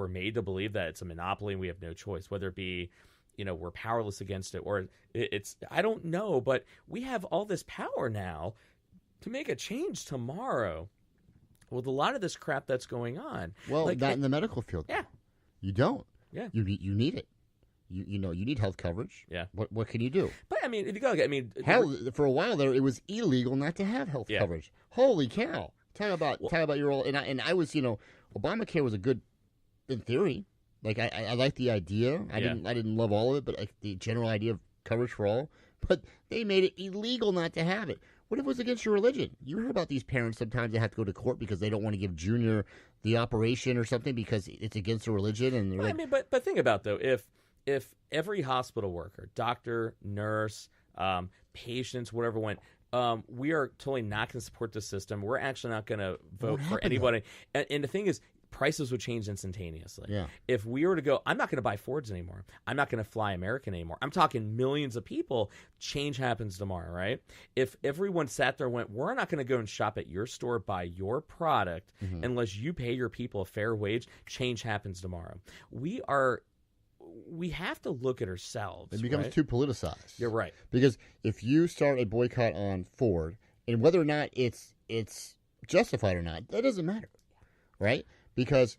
made to believe that it's a monopoly and we have no choice, whether it be, we're powerless against it, or it's, I don't know, but we have all this power now to make a change tomorrow with a lot of this crap that's going on. Well, like, not in the medical field. Yeah. You don't. Yeah. You need it. You need health coverage. Yeah. What can you do? But I mean, if you go, hell, for a while there, it was illegal not to have health coverage. Holy cow! Talk about your old, and I was, Obamacare was a good, in theory. Like I like the idea. I didn't love all of it, but like the general idea of coverage for all. But they made it illegal not to have it. What if it was against your religion? You hear about these parents sometimes they have to go to court because they don't want to give Junior the operation or something because it's against their religion. And I mean, but think about though, if every hospital worker, doctor, nurse, patients, whatever went, we are totally not going to support the system. We're actually not going to vote for anybody. And the thing is, prices would change instantaneously. Yeah. If we were to go, I'm not going to buy Fords anymore. I'm not going to fly American anymore. I'm talking millions of people. Change happens tomorrow, right? If everyone sat there and went, we're not going to go and shop at your store, buy your product, unless you pay your people a fair wage, change happens tomorrow. We have to look at ourselves. It becomes too politicized. You're right. Because if you start a boycott on Ford, and whether or not it's justified or not, that doesn't matter, right? Because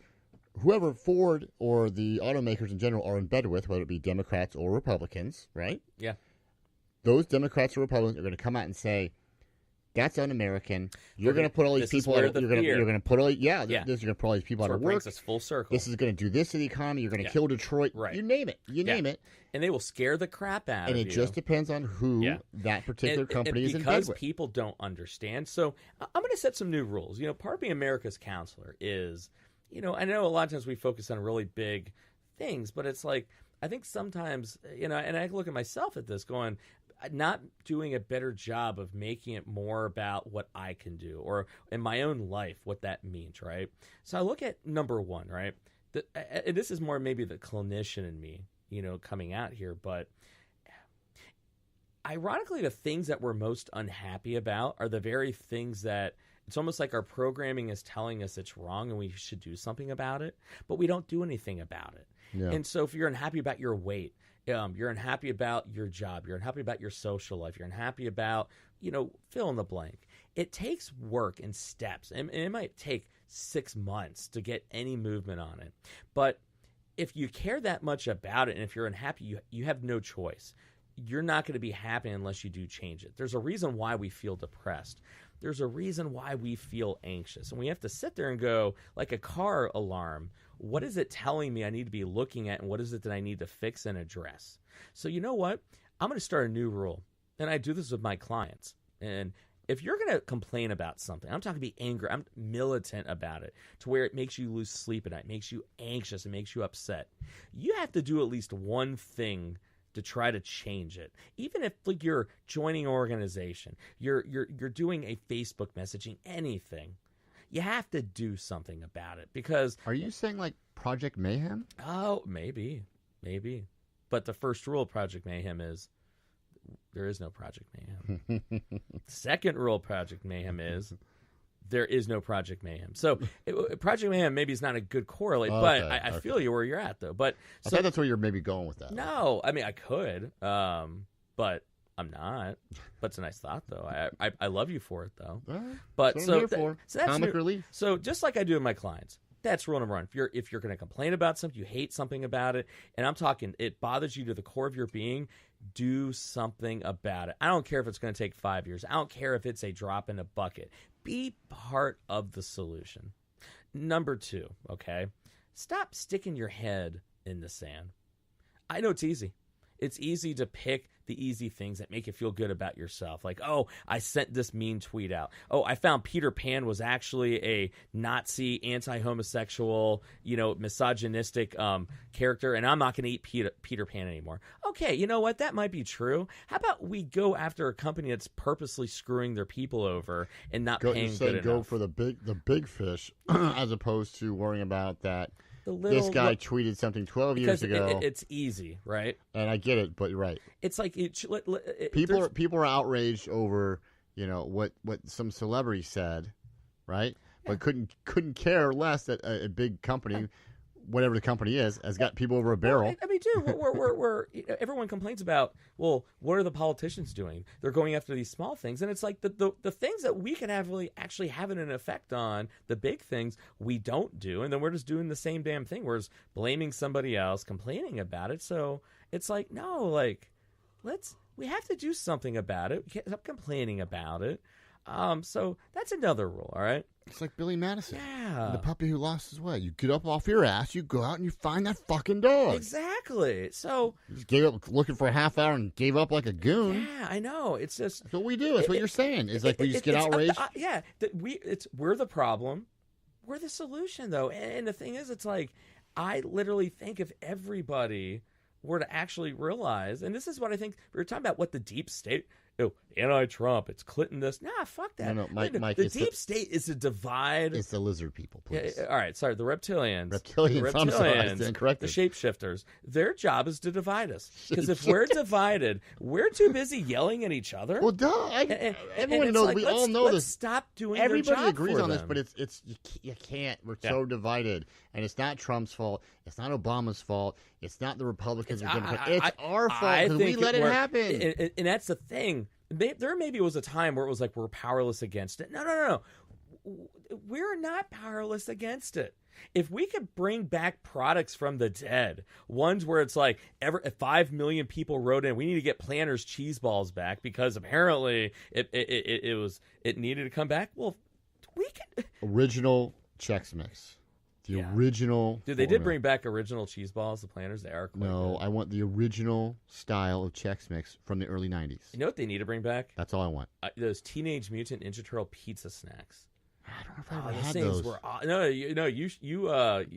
whoever Ford or the automakers in general are in bed with, whether it be Democrats or Republicans, right? Yeah. Those Democrats or Republicans are going to come out and say, that's un-American. You're going to put all these people out. You're going to put all you're going to put all these people out of work. Brings us full circle. This is going to do this to the economy. You're going to kill Detroit. Right. You name it. Name it. And they will scare the crap out of you. And it just depends on who that particular company is in bed with. Because people don't understand. So I'm going to set some new rules. Part of being America's counselor is, I know a lot of times we focus on really big things, but it's like, I think sometimes, and I look at myself at this going, not doing a better job of making it more about what I can do or in my own life, what that means, right? So I look at number one, right? And this is more maybe the clinician in me, coming out here, but ironically, the things that we're most unhappy about are the very things that it's almost like our programming is telling us it's wrong and we should do something about it, but we don't do anything about it. Yeah. And so if you're unhappy about your weight, you're unhappy about your job, you're unhappy about your social life, you're unhappy about, fill in the blank. It takes work and steps, and it might take 6 months to get any movement on it. But if you care that much about it, and if you're unhappy, you have no choice. You're not going to be happy unless you do change it. There's a reason why we feel depressed. There's a reason why we feel anxious. And we have to sit there and go, like a car alarm, what is it telling me I need to be looking at, and what is it that I need to fix and address? So you know what? I'm going to start a new rule. And I do this with my clients. And if you're going to complain about something, I'm talking be angry, I'm militant about it, to where it makes you lose sleep at night, makes you anxious, and makes you upset. You have to do at least one thing to try to change it. Even if like you're joining an organization, you're doing a Facebook messaging, anything, you have to do something about it. Because are you saying like Project Mayhem? Oh, maybe. But the first rule of Project Mayhem is there is no Project Mayhem. Second rule of Project Mayhem is there is no Project Mayhem. So Project Mayhem maybe is not a good correlate, but I feel you where you're at, though. But I thought that's where you're maybe going with that. No, I mean, I could, but I'm not. But it's a nice thought, though. I love you for it, though. But that's what I'm here for. So that's comic relief. So just like I do with my clients, that's rule number one. If you're going to complain about something, you hate something about it, and I'm talking it bothers you to the core of your being, do something about it. I don't care if it's going to take 5 years. I don't care if it's a drop in a bucket. Be part of the solution. Number two, okay? Stop sticking your head in the sand. I know it's easy. it's easy to pick the easy things that make you feel good about yourself. Like, oh, I sent this mean tweet out. Oh, I found Peter Pan was actually a Nazi, anti-homosexual, misogynistic character, and I'm not going to eat Peter Pan anymore. Okay, you know what? That might be true. How about we go after a company that's purposely screwing their people over and not paying good enough? Go for the big fish as opposed to worrying about that. This guy tweeted something 12 years ago. It's easy, right? And I get it, but you're right. It's like people are outraged over what some celebrity said, right? Yeah. But couldn't care less that a big company, whatever the company is, has got people over a barrel. I mean, dude, we're everyone complains about. Well, what are the politicians doing? They're going after these small things, and it's like the things that we can actually have an effect on, the big things we don't do, and then we're just doing the same damn thing. We're just blaming somebody else, complaining about it. So it's like, no, like we have to do something about it. We can't stop complaining about it. So that's another rule, all right? It's like Billy Madison. Yeah. The puppy who lost his way. You get up off your ass, you go out and you find that fucking dog. Exactly. So you just gave up looking for a half hour and gave up like a goon. Yeah, I know. It's just that's what we do. That's what you're saying. It's like we just get outraged. We're the problem. We're the solution, though. And the thing is, it's like I literally think if everybody were to actually realize, and this is what I think we were talking about, what the deep state. Oh, anti-Trump. It's Clinton. This. Nah, fuck that. No, Mike. The deep state is a divide. It's the lizard people, please. Yeah, all right, sorry. The reptilians. I'm sorry, I stand corrected. The shapeshifters. Their job is to divide us. Because if we're divided, we're too busy yelling at each other. Well, duh. Everyone knows. Like, we all know this. Stop doing. Everybody their job agrees for on them. this, but it's you can't. We're so divided, and it's not Trump's fault. It's not Obama's fault. It's not the Republicans. It's our fault because we let it happen. And that's the thing. There maybe was a time where it was like we're powerless against it. No. We're not powerless against it. If we could bring back products from the dead, ones where it's like 5 million people wrote in, we need to get Planters cheese balls back because apparently it needed to come back. Well, we can original Chex Mix. The original. Dude, they did bring back original cheese balls, the Planters. They are quite good. I want the original style of Chex Mix from the early 90s. You know what they need to bring back? That's all I want. Those Teenage Mutant Ninja Turtle pizza snacks. I don't know if I ever had those.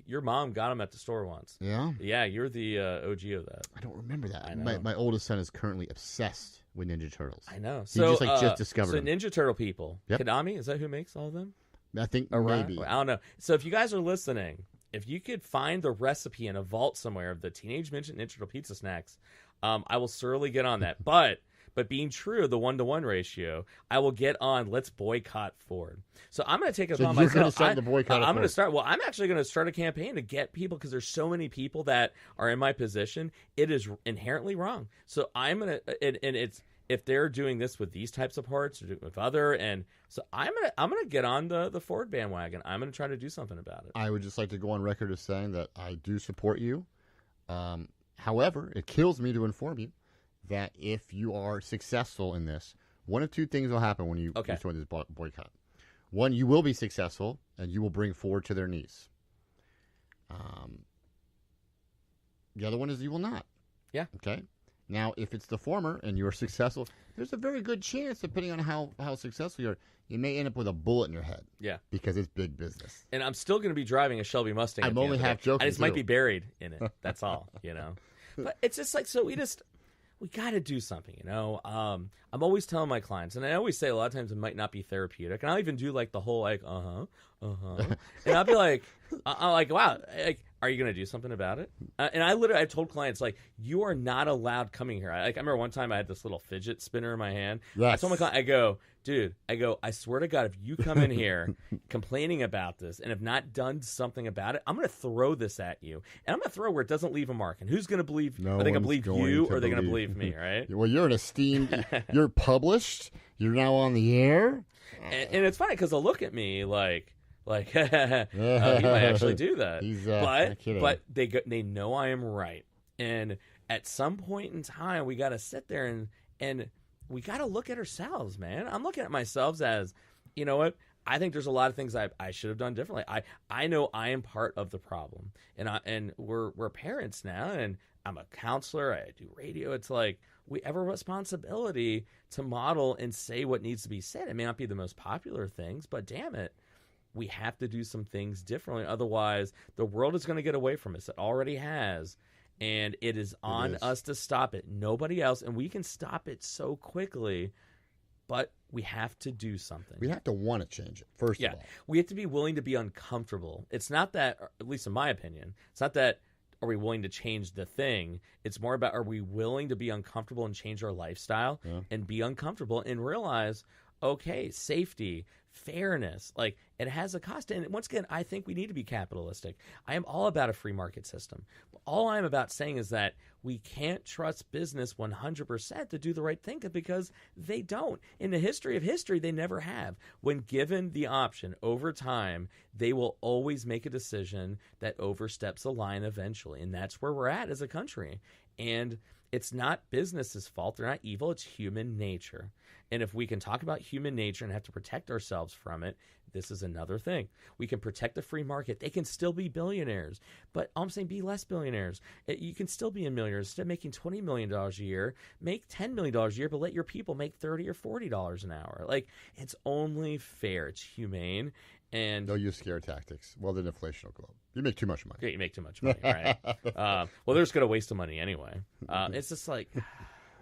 Your mom got them at the store once. Yeah? Yeah, you're the OG of that. I don't remember that. I know. My oldest son is currently obsessed with Ninja Turtles. I know. He just discovered them. Ninja Turtle people. Yep. Konami, is that who makes all of them? I think maybe. I don't know. So if you guys are listening, if you could find the recipe in a vault somewhere of the Teenage Mutant Ninja Turtle pizza snacks, I will certainly get on that. But being true, the 1-to-1 ratio, I will get on. Let's boycott Ford. So I'm going to take it upon myself. You're going to start the boycott. I'm going to start. Well, I'm actually going to start a campaign to get people because there's so many people that are in my position. It is inherently wrong. So I'm going to, and it's. If they're doing this with these types of parts or with other, and so I'm gonna get on the Ford bandwagon. I'm gonna try to do something about it. I would just like to go on record as saying that I do support you. However, it kills me to inform you that if you are successful in this, one of two things will happen when you join this boycott. One, you will be successful and you will bring Ford to their knees. The other one is you will not. Yeah. Okay. Now, if it's the former and you're successful, there's a very good chance, depending on how successful you are, you may end up with a bullet in your head. Yeah. Because it's big business. And I'm still going to be driving a Shelby Mustang. I'm only half joking. I just might be buried in it. That's all, But it's just like, so we got to do something, I'm always telling my clients, and I always say a lot of times it might not be therapeutic, and I'll even do like the whole like, and I'll be like, I'm like, wow, like, are you going to do something about it? And I told clients, like, you are not allowed coming here. I remember one time I had this little fidget spinner in my hand. Yes. I told my client, I go, dude, I swear to God, if you come in here complaining about this and have not done something about it, I'm going to throw this at you. And I'm going to throw where it doesn't leave a mark. And who's going to believe? Are they going to believe you or are they going to believe me, right? Well, you're an esteemed, you're published, you're now on the air. And it's funny because they'll look at me like he might actually do that. He's, but they know I am right. And at some point in time, we got to sit there and we got to look at ourselves, man. I'm looking at myself as, you know what? I think there's a lot of things I should have done differently. I know I am part of the problem, and we're parents now, and I'm a counselor. I do radio. It's like we have a responsibility to model and say what needs to be said. It may not be the most popular things, but damn it, we have to do some things differently. Otherwise, the world is going to get away from us. It already has. And it is on us to stop it. Nobody else. And we can stop it so quickly, but we have to do something. We have to want to change it, first of all. We have to be willing to be uncomfortable. It's not that, at least in my opinion, it's not that are we willing to change the thing. It's more about are we willing to be uncomfortable and change our lifestyle and be uncomfortable and realize, okay, safety, fairness, like it has a cost. And once again, I think we need to be capitalistic. I am all about a free market system. All I'm about saying is that we can't trust business 100% to do the right thing because they don't. In the history of history, they never have. When given the option over time, they will always make a decision that oversteps a line eventually. And that's where we're at as a country. And it's not business's fault. They're not evil. It's human nature. And if we can talk about human nature and have to protect ourselves from it, this is another thing. We can protect the free market. They can still be billionaires. But I'm saying be less billionaires. You can still be a millionaire. Instead of making $20 million a year, make $10 million a year, but let your people make $30 or $40 an hour. Like, it's only fair. It's humane. And they'll use scare tactics. Well, then inflation will go up. You make too much money. Yeah, you make too much money, right? Well, they're just going to waste the money anyway. It's just like...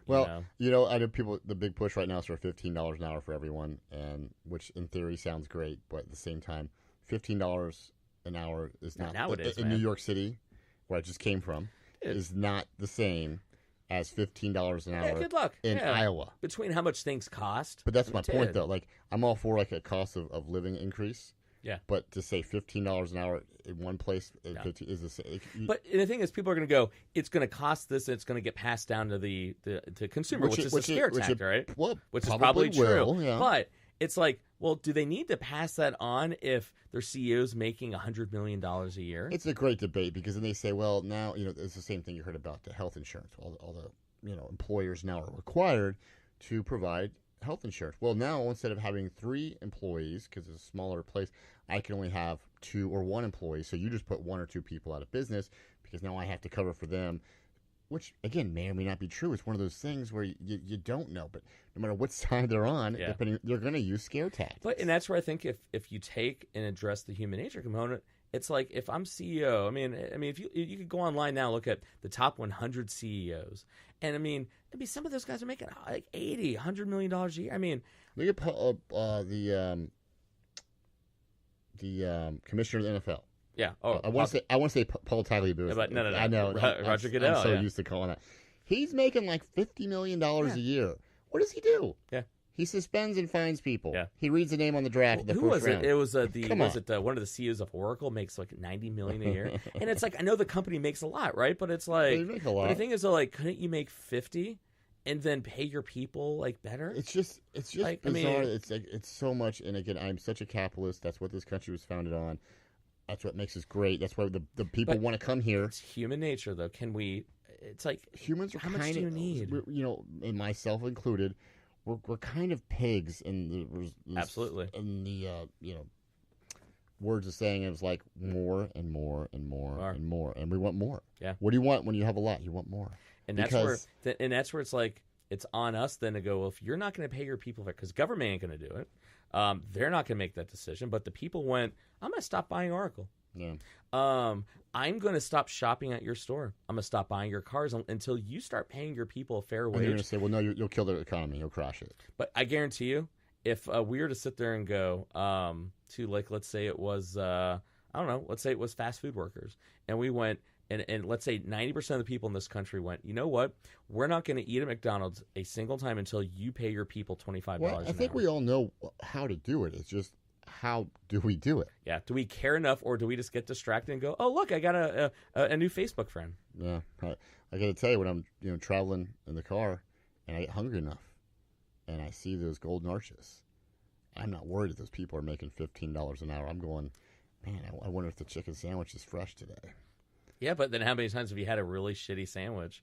Well, you know, I know people. The big push right now is for $15 an hour for everyone, and which in theory sounds great, but at the same time, $15 an hour is not nowadays in New York City, where I just came from, is not the same as $15 an hour. Good luck in Iowa. Between how much things cost, but that's my point, though. Like, I'm all for like a cost of living increase. Yeah, but to say $15 an hour in one place is the same. But the thing is, people are going to go, it's going to cost this, and it's going to get passed down to the consumer, which is a scare tactic, right? Well, which is probably true. Yeah. But it's like, well, do they need to pass that on if their CEO's making $100 million a year? It's a great debate because then they say, well, now, you know, it's the same thing you heard about the health insurance. All the, you know, employers now are required to provide health insurance. Well, now instead of having 3 employees, because it's a smaller place, I can only have 2 or 1 employee. So you just put 1 or 2 people out of business because now I have to cover for them, which again may or may not be true. It's one of those things where you don't know, but no matter what side they're on, they're going to use scare tactics. But and that's where I think if you take and address the human nature component, it's like if I'm CEO, I mean, if you could go online now, look at the top 100 CEOs, and I mean some of those guys are making like $80-100 million a year. I mean, look at the commissioner of the NFL. Yeah. I want to say Paul Tagliabue. But no. I know. Roger Goodell. I'm so used to calling that. He's making like $50 million a year. What does he do? Yeah. He suspends and fines people. Yeah. He reads the name on the draft. Who was it? It was one of the CEOs of Oracle makes like $90 million a year, and it's like I know the company makes a lot, right? But it's like they make a lot. But the thing is, though, like, couldn't you make 50 and then pay your people like better? It's just like, bizarre. It's so much. And again, I'm such a capitalist. That's what this country was founded on. That's what makes us great. That's why the people want to come here. It's human nature, though. Can we? It's like humans are how much do you need? You know, and myself included. We're kind of pigs in the absolutely in the you know, words of saying it was like more and more and more and more, and we want more. Yeah. What do you want when you have a lot? You want more. And that's where it's like it's on us then to go. Well, if you're not going to pay your people, because government ain't going to do it, they're not going to make that decision. But the people went, I'm going to stop buying Oracle. Yeah. I'm going to stop shopping at your store. I'm going to stop buying your cars until you start paying your people a fair wage. And you're going to say, well, no, you'll kill the economy. You'll crash it. But I guarantee you, if we were to sit there and go to, like, let's say it was, I don't know, let's say it was fast food workers. And we went, and let's say 90% of the people in this country went, you know what? We're not going to eat at McDonald's a single time until you pay your people $25 an hour. I think we all know how to do it. It's just, how do we do it? Yeah. Do we care enough, or do we just get distracted and go, "Oh, look, I got a new Facebook friend"? Yeah, I got to tell you, when I'm traveling in the car and I get hungry enough and I see those golden arches, I'm not worried if those people are making $15 an hour. I'm going, man, I wonder if the chicken sandwich is fresh today. Yeah, but then how many times have you had a really shitty sandwich?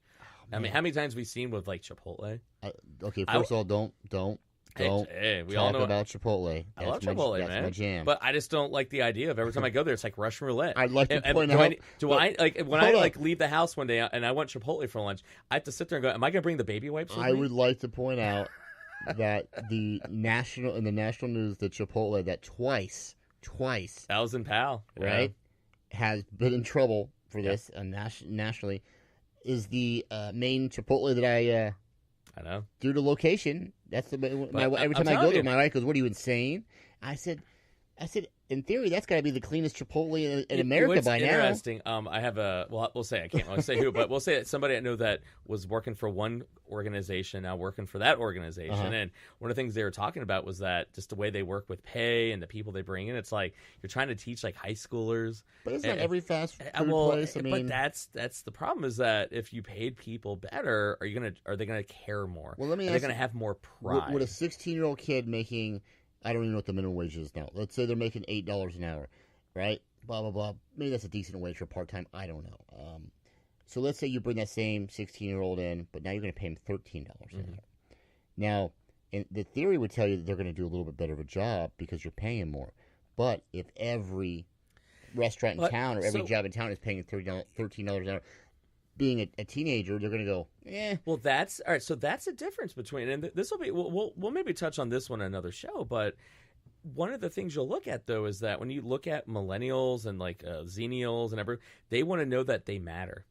I mean, how many times have we seen with like Chipotle? Okay, first of all, don't Don't we all talk know about Chipotle. I love That's Chipotle, that's man. my jam. But I just don't like the idea of every time I go there, it's like Russian roulette. I'd like to point do out. I like when I hold on. like leave the house one day and I want Chipotle for lunch? I have to sit there and go, "Am I going to bring the baby wipes?" With I me? would like to point out that in the national news that Chipotle that twice, Thousand Pal, right, has been in trouble for this nationally. Is the main Chipotle that I know. due to location. That's every time I go there, my wife goes, "What are you, insane?" I said, in theory, that's got to be the cleanest Chipotle in America by now. Interesting. I have we'll say I can't say who, but we'll say it's somebody I know that was working for one organization, now working for that organization. And one of the things they were talking about was that just the way they work with pay and the people they bring in, it's like you're trying to teach like high schoolers. But isn't that every fast food place? I mean, but that's the problem is that if you paid people better, are they gonna care more? Well, let me are ask they gonna have more pride? Would a 16-year-old kid making, I don't even know what the minimum wage is now. Let's say they're making $8 an hour, right? Blah, blah, blah. Maybe that's a decent wage for part-time. I don't know. So let's say you bring that same 16-year-old in, but now you're going to pay him $13 an hour. Now, the theory would tell you that they're going to do a little bit better of a job because you're paying them more. But if every restaurant in town or every job in town is paying $13 an hour, being a teenager, they're going to go, eh. Well, that's all right. So that's the difference between, and this will be. We'll maybe touch on this one in another show. But one of the things you'll look at though is that when you look at millennials and like Xennials and everything, they want to know that they matter.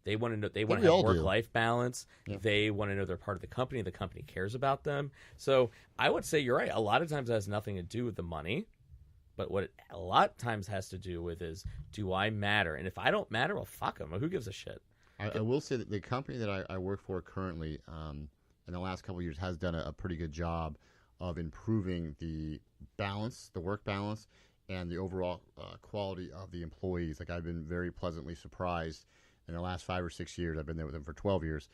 They want to know. They want to have work-life balance. Yeah. They want to know they're part of the company. The company cares about them. So I would say you're right. A lot of times it has nothing to do with the money. But what it a lot of times has to do with is, do I matter? And if I don't matter, well, fuck them. Who gives a shit? I will say that the company that I work for currently, in the last couple of years, has done a pretty good job of improving the balance, the work balance, and the overall quality of the employees. Like, I've been very pleasantly surprised in the last 5 or 6 years. I've been there with them for 12 years.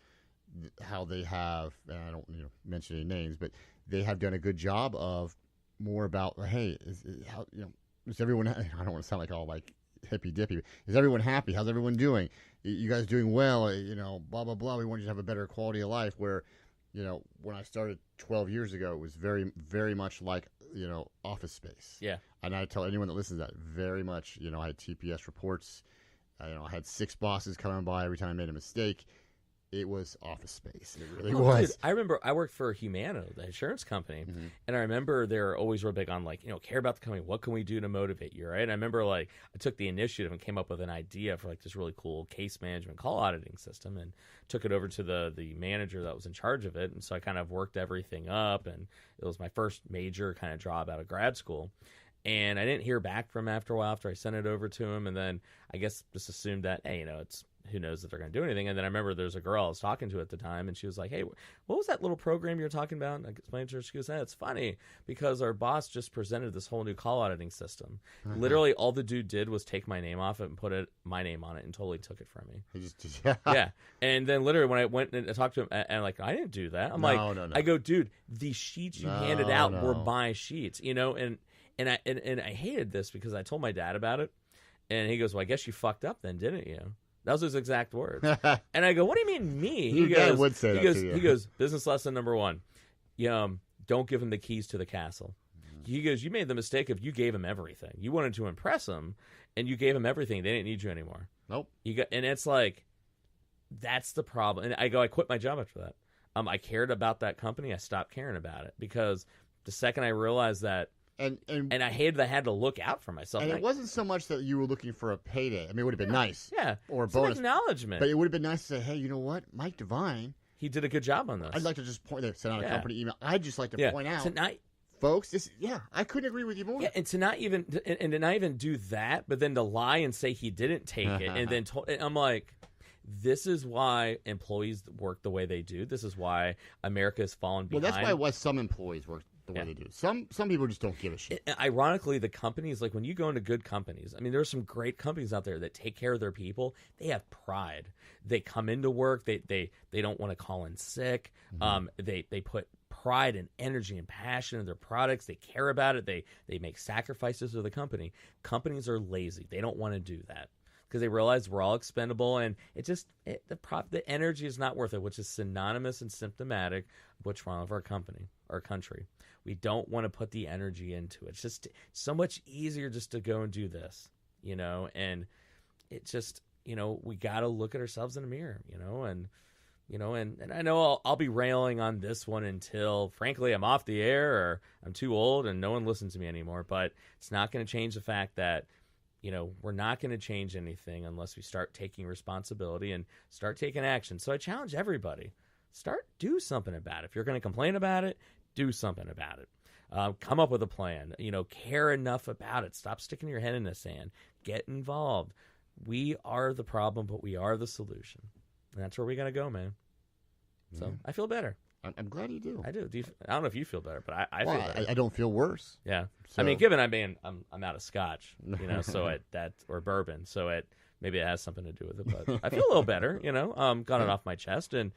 How they have, and I don't mention any names, but they have done a good job of more about, hey, is everyone? I don't want to sound like all like hippy dippy. Is everyone happy? How's everyone doing? You guys doing well? Blah blah blah. We want you to have a better quality of life. Where, when I started 12 years ago, it was very very much like office space. Yeah. And I tell anyone that listens that very much. I had TPS reports. I had 6 bosses coming by every time I made a mistake. It was office space. It really was. Dude, I remember I worked for Humana, the insurance company, and I remember they were always real big on care about the company. What can we do to motivate you, right? And I remember I took the initiative and came up with an idea for this really cool case management call auditing system, and took it over to the manager that was in charge of it. And so I kind of worked everything up, and it was my first major kind of job out of grad school. And I didn't hear back from him after a while after I sent it over to him, and then I guess just assumed that, hey, it's who knows if they're going to do anything. And then I remember there's a girl I was talking to at the time, and she was like, hey, what was that little program you were talking about? And I explained to her. She goes, it's funny because our boss just presented this whole new call auditing system. Literally all the dude did was take my name off it and put my name on it, and totally took it from me. Yeah. And then literally when I went and I talked to him, and I didn't do that. I'm no. I go, dude, the sheets you handed out were my sheets, and I hated this because I told my dad about it, and he goes, well, I guess you fucked up then, didn't you? That was his exact words. And I go, what do you mean me? Your dad would say that to you. He goes, business lesson number 1. Don't give him the keys to the castle. He goes, you made the mistake of you gave him everything. You wanted to impress him, and you gave him everything. They didn't need you anymore. Nope. And it's like, that's the problem. And I go, I quit my job after that. I cared about that company. I stopped caring about it because the second I realized that, and I hated that I had to look out for myself. And it wasn't so much that you were looking for a payday. I mean, it would have been nice. Yeah. Or a bonus. Acknowledgement. But it would have been nice to say, hey, you know what? Mike Devine. He did a good job on this. I'd like to just send out a company email. I'd just like to point out. Folks, I couldn't agree with you more. Yeah, and to not even do that, but then to lie and say he didn't take it, and then I'm like, this is why employees work the way they do. This is why America has fallen behind. Well, that's why some employees work the way they do. Some people just don't give a shit. And ironically, the companies, like when you go into good companies, I mean, there's some great companies out there that take care of their people. They have pride. They come into work. They don't want to call in sick. They put pride and energy and passion in their products. They care about it. They make sacrifices to the company. Companies are lazy. They don't want to do that because they realize we're all expendable, and the energy is not worth it, which is synonymous and symptomatic of what's wrong with our company. our country. We don't want to put the energy into it. It's just so much easier just to go and do this, and it just, we got to look at ourselves in the mirror, and I know I'll be railing on this one until, frankly, I'm off the air or I'm too old and no one listens to me anymore. But it's not going to change the fact that, we're not going to change anything unless we start taking responsibility and start taking action. So I challenge everybody, do something about it. If you're going to complain about it, do something about it. Come up with a plan, care enough about it. Stop sticking your head in the sand. Get involved. We are the problem, but we are the solution. And that's where we got to go, man. So I feel better. I'm glad you do. I do. I don't know if you feel better, but I feel better. I don't feel worse. Yeah. So. I mean, given I'm out of scotch, so or bourbon, so maybe it has something to do with it. But I feel a little better, got it off my chest, and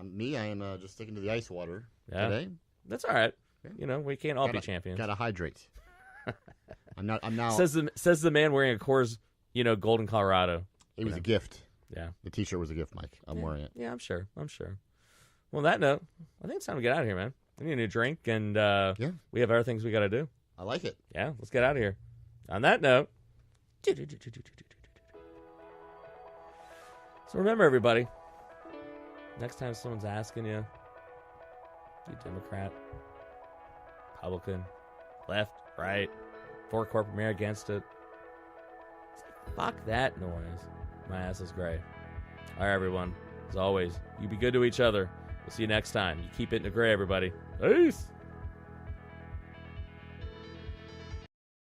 me, I am just sticking to the ice water today. That's all right. Yeah. We can't all be champions. Gotta hydrate. I'm now. Says the man wearing a Coors, Golden Colorado. It was a gift. Yeah. The T-shirt was a gift, Mike. I'm wearing it. Yeah, I'm sure. Well, on that note, I think it's time to get out of here, man. I need a new drink, and we have other things we got to do. I like it. Yeah, let's get out of here. On that note, so remember, everybody, next time someone's asking you Democrat, Republican, left, right, for corporate mayor, against it, fuck that noise. My ass is gray. All right, everyone. As always, you be good to each other. We'll see you next time. You keep it in the gray, everybody. Peace.